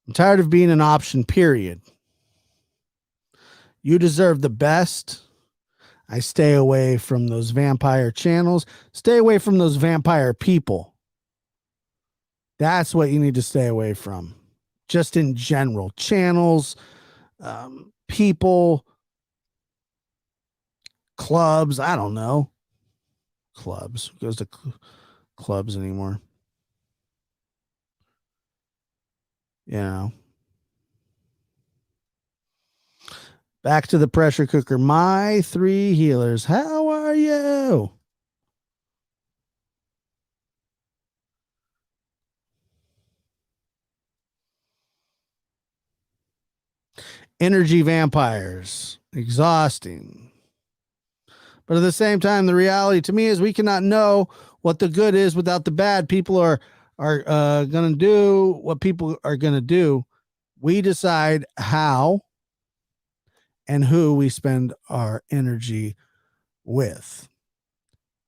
Speaker 1: I'm tired of being an option, period. You deserve the best. I stay away from those vampire channels. Stay away from those vampire people. That's what you need to stay away from. Just in general, channels, people, clubs. I don't know. Clubs. Who goes to clubs anymore? You know. Back to the pressure cooker. My three healers. How are you? Energy vampires. Exhausting. But at the same time, the reality to me is we cannot know what the good is without the bad. People are going to do what people are going to do. We decide how and who we spend our energy with.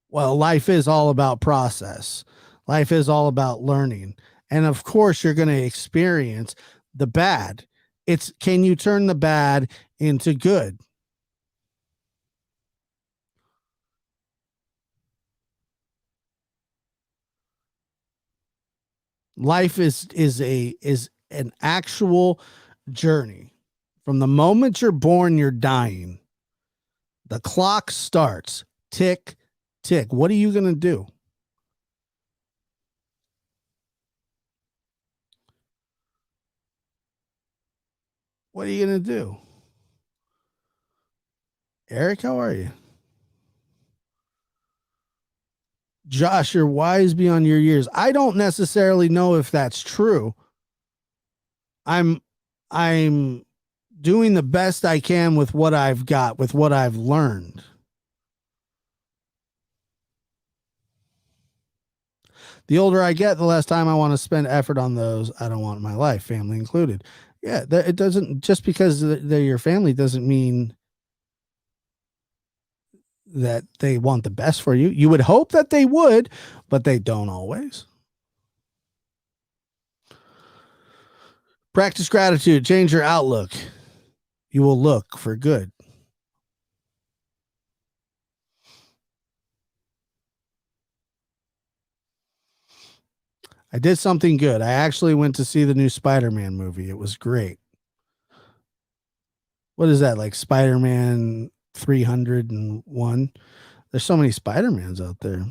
Speaker 1: Well, life is all about process. Life is all about learning. And of course, you're going to experience the bad. It's can you turn the bad into good? Life is an actual journey. From the moment you're born, you're dying. The clock starts. Tick, tick. What are you going to do? What are you going to do? Eric, how are you? Josh, you're wise beyond your years. I don't necessarily know if that's true. I'm I'm doing the best I can with what I've got, with what I've learned. The older I get, the less time I want to spend effort on those I don't want in my life, family included. Yeah, it doesn't just because they're your family doesn't mean that they want the best for you. You would hope that they would, but they don't always. Practice gratitude, change your outlook. You will look for good. I did something good. I actually went to see the new Spider-Man movie. It was great. What is that, like Spider-Man 301? There's so many Spider-Mans out there.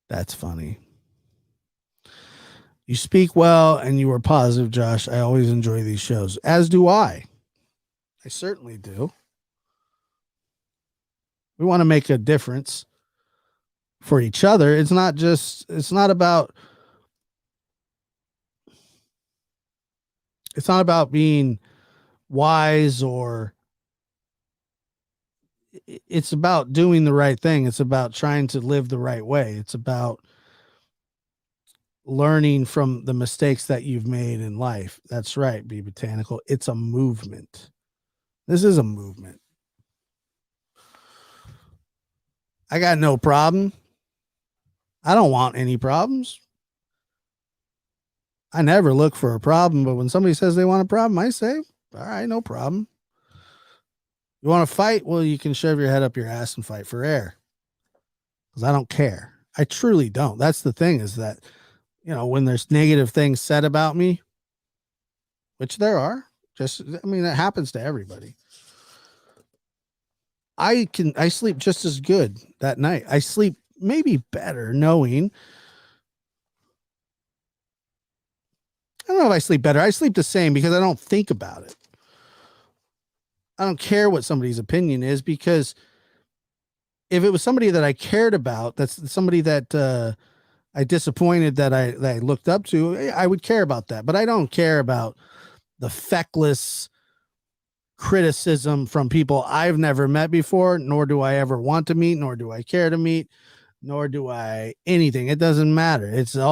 Speaker 1: That's funny. You speak well and you are positive, Josh. I always enjoy these shows, as do I. I certainly do. We want to make a difference for each other. It's not about being wise or it's about doing the right thing. It's about trying to live the right way. It's about learning from the mistakes that you've made in life. That's right, Be Botanical. It's a movement. This is a movement. I got no problem. I don't want any problems. I never look for a problem, but when somebody says they want a problem, I say, all right, no problem. You want to fight? Well, you can shove your head up your ass and fight for air. Because I don't care. I truly don't. That's the thing, is that, when there's negative things said about me, which there are, it happens to everybody. I sleep just as good that night. I sleep maybe better knowing. I don't know if I sleep better. I sleep the same because I don't think about it. I don't care what somebody's opinion is, because if it was somebody that I cared about, that's somebody that I disappointed, that I looked up to, I would care about that. But I don't care about the feckless criticism from people I've never met before, nor do I ever want to meet, nor do I care to meet, nor do I anything. It doesn't matter. It's all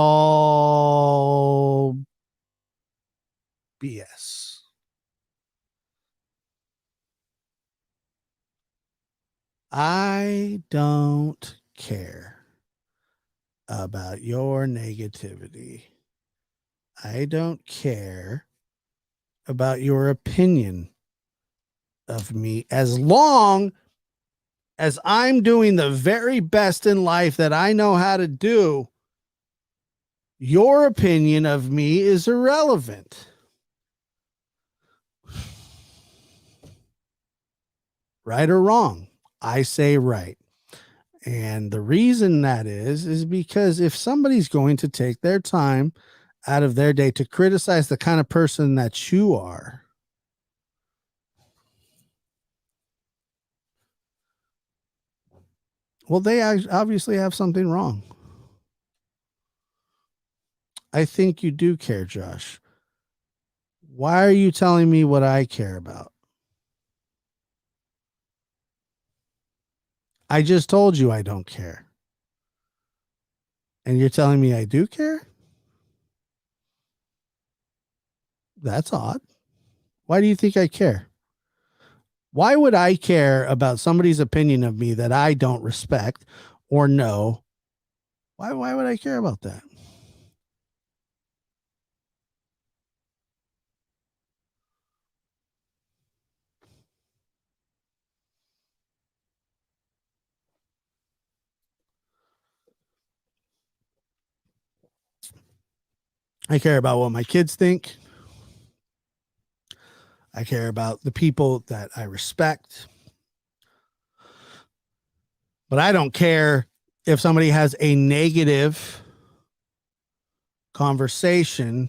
Speaker 1: BS. I don't care about your negativity. I don't care about your opinion of me, as long as I'm doing the very best in life that I know how to do. Your opinion of me is irrelevant. Right or wrong? I say right. And the reason that is because if somebody's going to take their time out of their day to criticize the kind of person that you are, well, they obviously have something wrong. I think you do care, Josh. Why are you telling me what I care about? I just told you I don't care. And you're telling me I do care? That's odd. Why do you think I care? Why would I care about somebody's opinion of me that I don't respect or know? Why would I care about that? I care about what my kids think. I care about the people that I respect. But I don't care if somebody has a negative conversation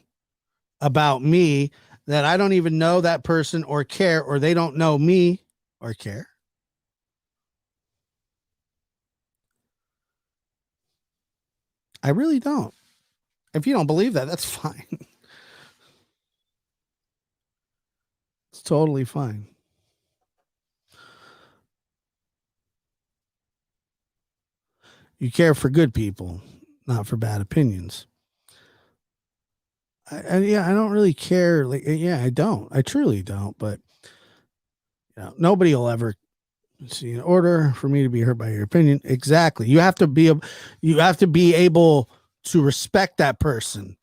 Speaker 1: about me that I don't even know that person or care, or they don't know me or care. I really don't. If you don't believe that, that's fine. It's totally fine. You care for good people, not for bad opinions. Yeah, I don't really care. Like, yeah, I don't. I truly don't. But nobody will ever see, in order for me to be hurt by your opinion. Exactly. You have to be able to respect that person.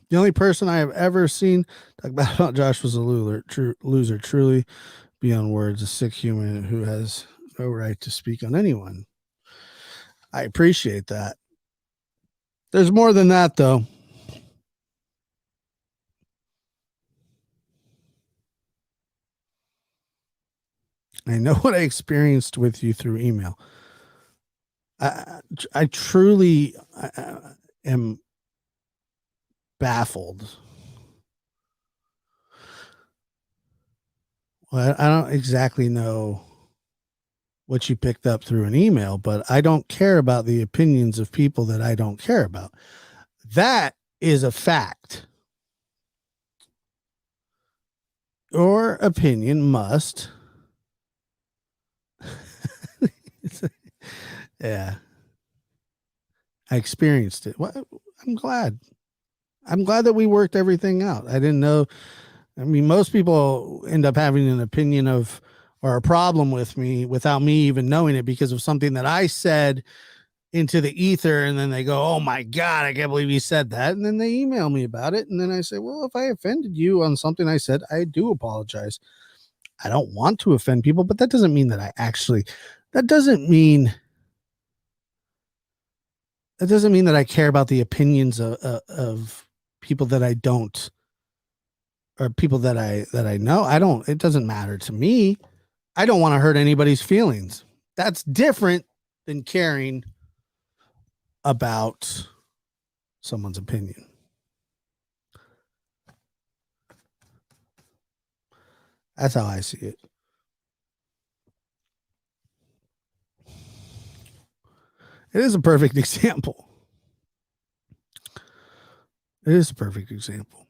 Speaker 1: The only person I have ever seen talk about Josh was a loser, truly beyond words, a sick human who has no right to speak on anyone. I appreciate that. There's more than that, though. I know what I experienced with you through email. I truly am baffled. Well, I don't exactly know what you picked up through an email, but I don't care about the opinions of people that I don't care about. That is a fact. Your opinion must. Yeah, I experienced it. Well, I'm glad. I'm glad that we worked everything out. I didn't know. I mean, most people end up having an opinion of or a problem with me without me even knowing it because of something that I said into the ether. And then they go, "Oh my God, I can't believe you said that." And then they email me about it. And then I say, "Well, if I offended you on something I said, I do apologize. I don't want to offend people, but that doesn't mean that that doesn't mean, that I care about the opinions of people that I don't, or people that I know. I don't, it doesn't matter to me. I don't want to hurt anybody's feelings. That's different than caring about someone's opinion. That's how I see it. It is a perfect example. It is a perfect example.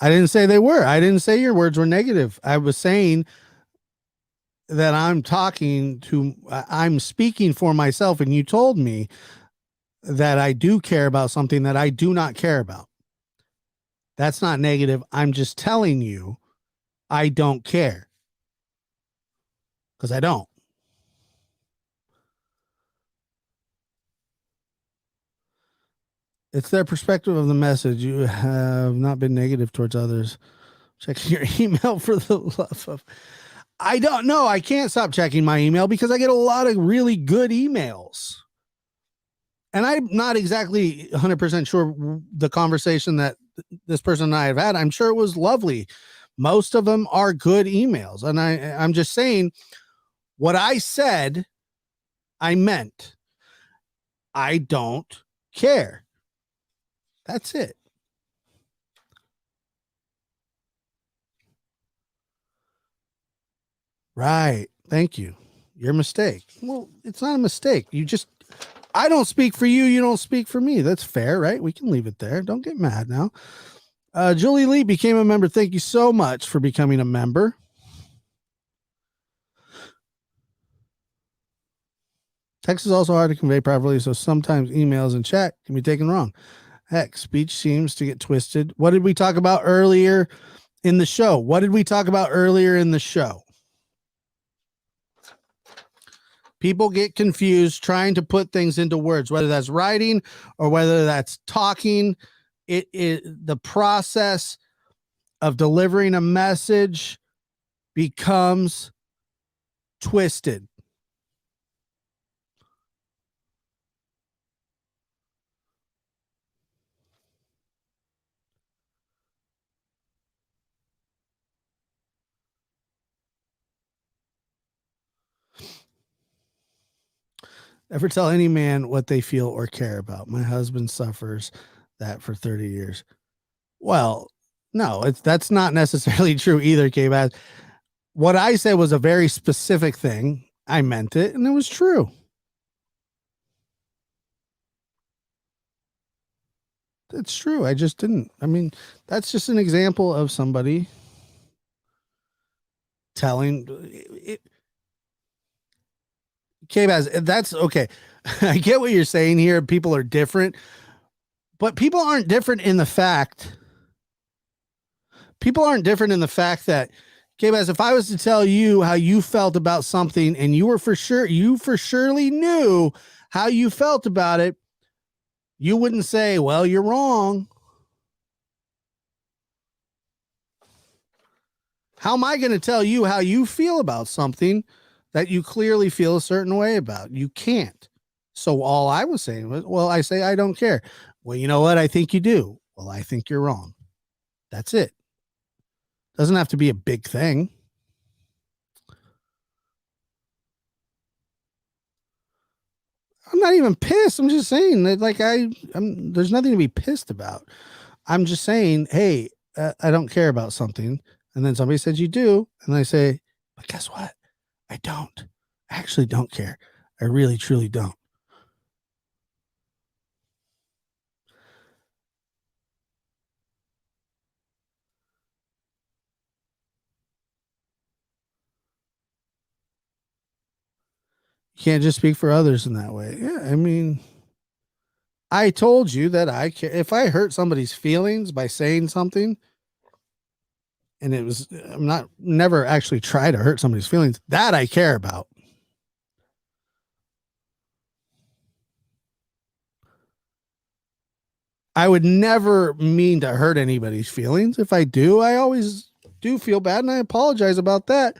Speaker 1: I didn't say they were. I didn't say your words were negative. I was saying that I'm speaking for myself, and you told me that I do care about something that I do not care about. That's not negative. I'm just telling you I don't care because I don't. It's their perspective of the message. You have not been negative towards others. Checking your email for the love of. I don't know. I can't stop checking my email because I get a lot of really good emails. And I'm not exactly 100% sure the conversation that this person and I have had. I'm sure it was lovely. Most of them are good emails. And I'm just saying what I said, I meant. I don't care. That's it. Right. Thank you. Your mistake. Well, it's not a mistake. I don't speak for you. You don't speak for me. That's fair, right? We can leave it there. Don't get mad now. Julie Lee became a member. Thank you so much for becoming a member. Text is also hard to convey properly, so sometimes emails and chat can be taken wrong. Heck, speech seems to get twisted. What did we talk about earlier in the show? What did we talk about earlier in the show? People get confused trying to put things into words, whether that's writing or whether that's talking. The process of delivering a message becomes twisted. Ever tell any man what they feel or care about? My husband suffers that for 30 years. Well, no, that's not necessarily true either, K-Baz. What I said was a very specific thing. I meant it, and it was true. It's true. I just didn't. I mean, that's just an example of somebody telling it. K-Baz, that's okay. I get what you're saying here. People are different, but people aren't different in the fact that, K-Baz, if I was to tell you how you felt about something and you for surely knew how you felt about it, you wouldn't say, well, you're wrong. How am I going to tell you how you feel about something that you clearly feel a certain way about? You can't. So all I was saying was, well, I say I don't care. Well, you know what? I think you do. Well, I think you're wrong. That's it. Doesn't have to be a big thing. I'm not even pissed. I'm just saying that, like, there's nothing to be pissed about. I'm just saying, hey, I don't care about something. And then somebody says you do. And I say, but guess what? I don't. I actually don't care. I really, truly don't. You can't just speak for others in that way. Yeah, I mean, I told you that I care. If I hurt somebody's feelings by saying something, and it was, I'm not never actually try to hurt somebody's feelings, that I care about. I would never mean to hurt anybody's feelings. If I do, I always do feel bad, and I apologize about that.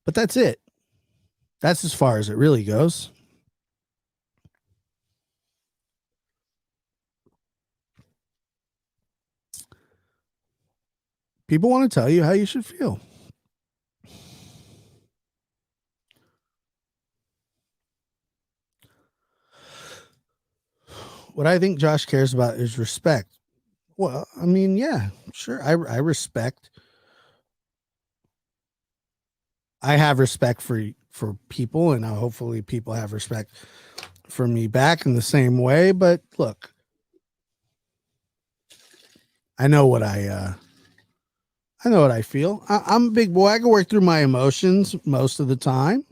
Speaker 1: But that's it. That's as far as it really goes. People want to tell you how you should feel. What I think Josh cares about is respect. Well, I mean, yeah, sure. I respect. I have respect for people, and hopefully people have respect for me back in the same way. But look, I know what I know what I feel. I'm a big boy. I can work through my emotions most of the time.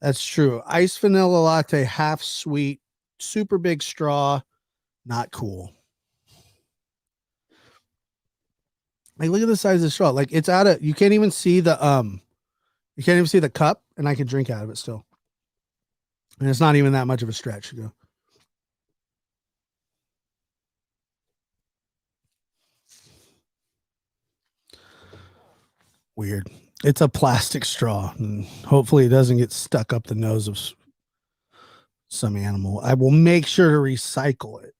Speaker 1: That's true. Ice vanilla latte, half sweet, super big straw, not cool. Like, look at the size of the straw. Like, it's out of, you can't even see you can't even see the cup, and I can drink out of it still. And it's not even that much of a stretch. You go, weird. It's a plastic straw, and hopefully it doesn't get stuck up the nose of some animal. I will make sure to recycle it.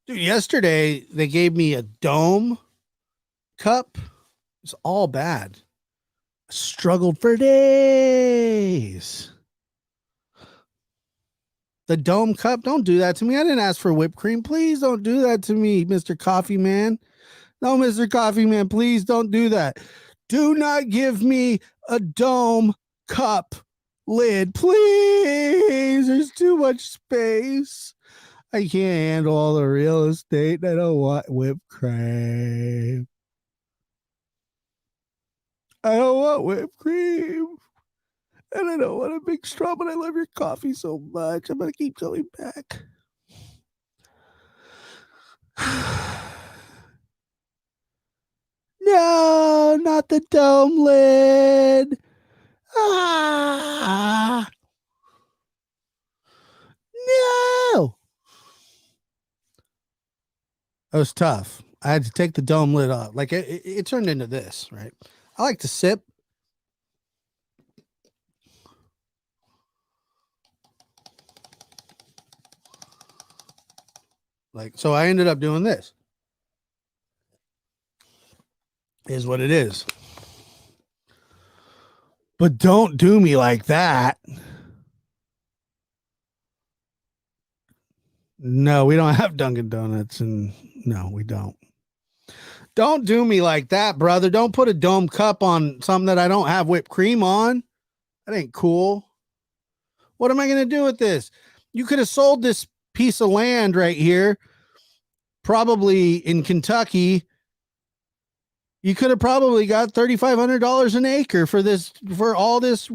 Speaker 1: Dude, yesterday they gave me a dome cup. It's all bad. I struggled for days. The dome cup, don't do that to me. I didn't ask for whipped cream. Please don't do that to me, Mr. Coffee Man. No, Mr. Coffee Man, please don't do that. Do not give me a dome cup lid, please. There's too much space. I can't handle all the real estate. I don't want whipped cream. I don't want whipped cream. And I don't want a big straw, but I love your coffee so much. I'm going to keep going back. No, not the dome lid. Ah, no. That was tough. I had to take the dome lid off. Like it turned into this, right? I like to sip. Like, so I ended up doing this. Is what it is. But don't do me like that. No, we don't have Dunkin' Donuts, and no, we don't. Don't do me like that, brother. Don't put a dome cup on something that I don't have whipped cream on. That ain't cool. What am I going to do with this? You could have sold this piece of land right here, probably in Kentucky. You could have probably got $3,500 an acre for this, for all this.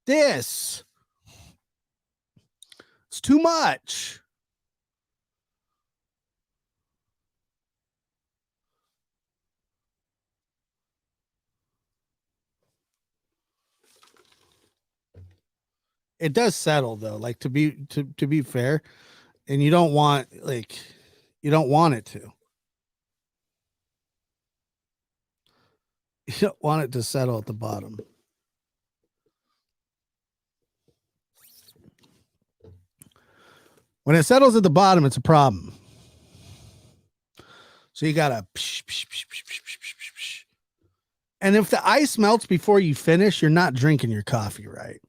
Speaker 1: This. It's too much. It does settle though, like to be fair, and you don't want like you don't want it to. You don't want it to settle at the bottom. When it settles at the bottom, it's a problem. So you gotta, and if the ice melts before you finish, you're not drinking your coffee right.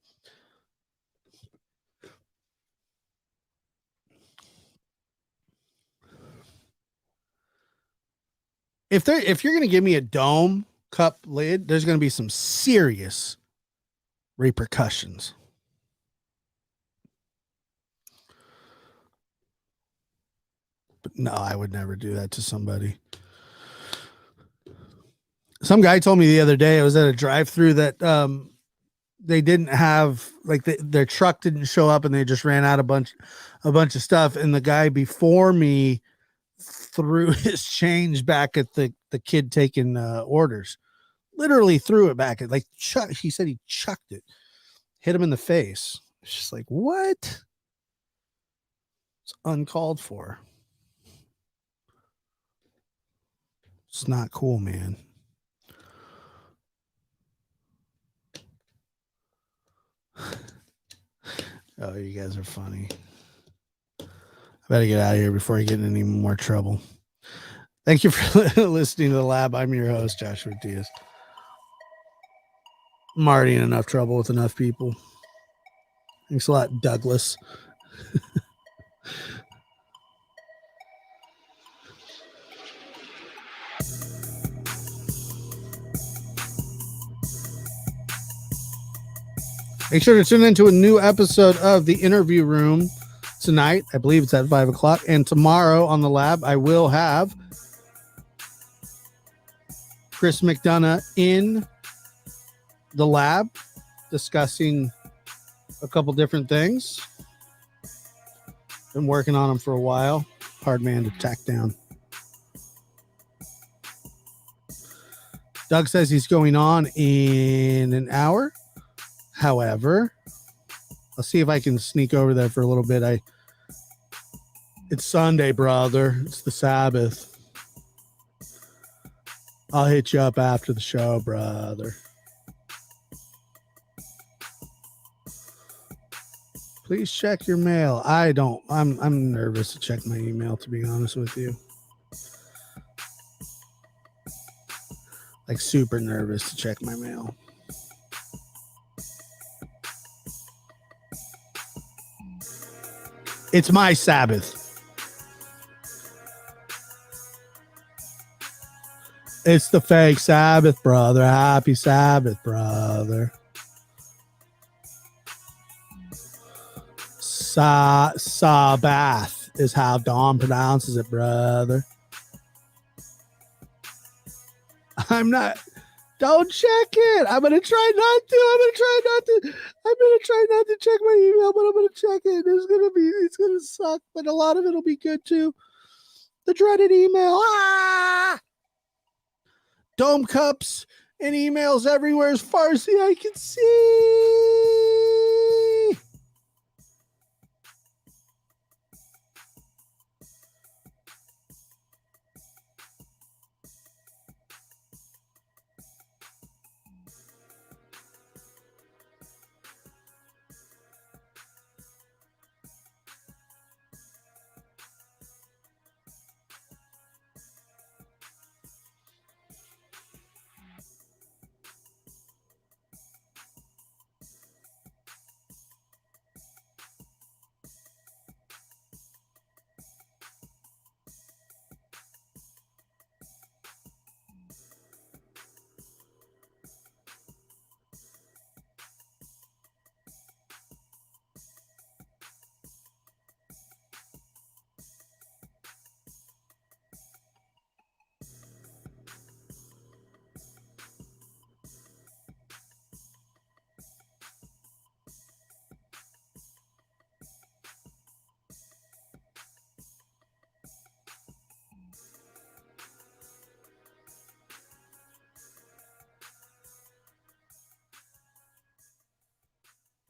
Speaker 1: If you're gonna give me a dome cup lid, there's gonna be some serious repercussions. No, I would never do that to somebody. Some guy told me the other day, I was at a drive-through, that they didn't have, like, their truck didn't show up, and they just ran out a bunch of stuff. And the guy before me threw his change back at the kid taking orders. Literally threw it back at, like, he said he chucked it, hit him in the face. It's just like, what? It's uncalled for. It's not cool, man. Oh, you guys are funny. I better get out of here before I get in any more trouble. Thank you for listening to The Lab. I'm your host, Joshua Diaz. I'm already in enough trouble with enough people. Thanks a lot, Douglas. Make sure to tune into a new episode of The Interview Room tonight. I believe it's at 5 o'clock. And tomorrow on The Lab, I will have Chris McDonough in the lab discussing a couple different things. Been working on them for a while. Hard man to tack down. Doug says he's going on in an hour. However, I'll see if I can sneak over there for a little bit. It's Sunday, brother. It's the Sabbath. I'll hit you up after the show, brother. Please check your mail. I'm nervous to check my email, to be honest with you. Like, super nervous to check my mail. It's my Sabbath. It's the fake Sabbath, brother. Happy Sabbath, brother. Sabbath is how Dawn pronounces it, brother. I'm not. Don't check it. I'm gonna try not to check my email, but I'm gonna check it. It's gonna suck, but a lot of it'll be good too. The dreaded email. Dome cups and emails everywhere as far as the eye can see.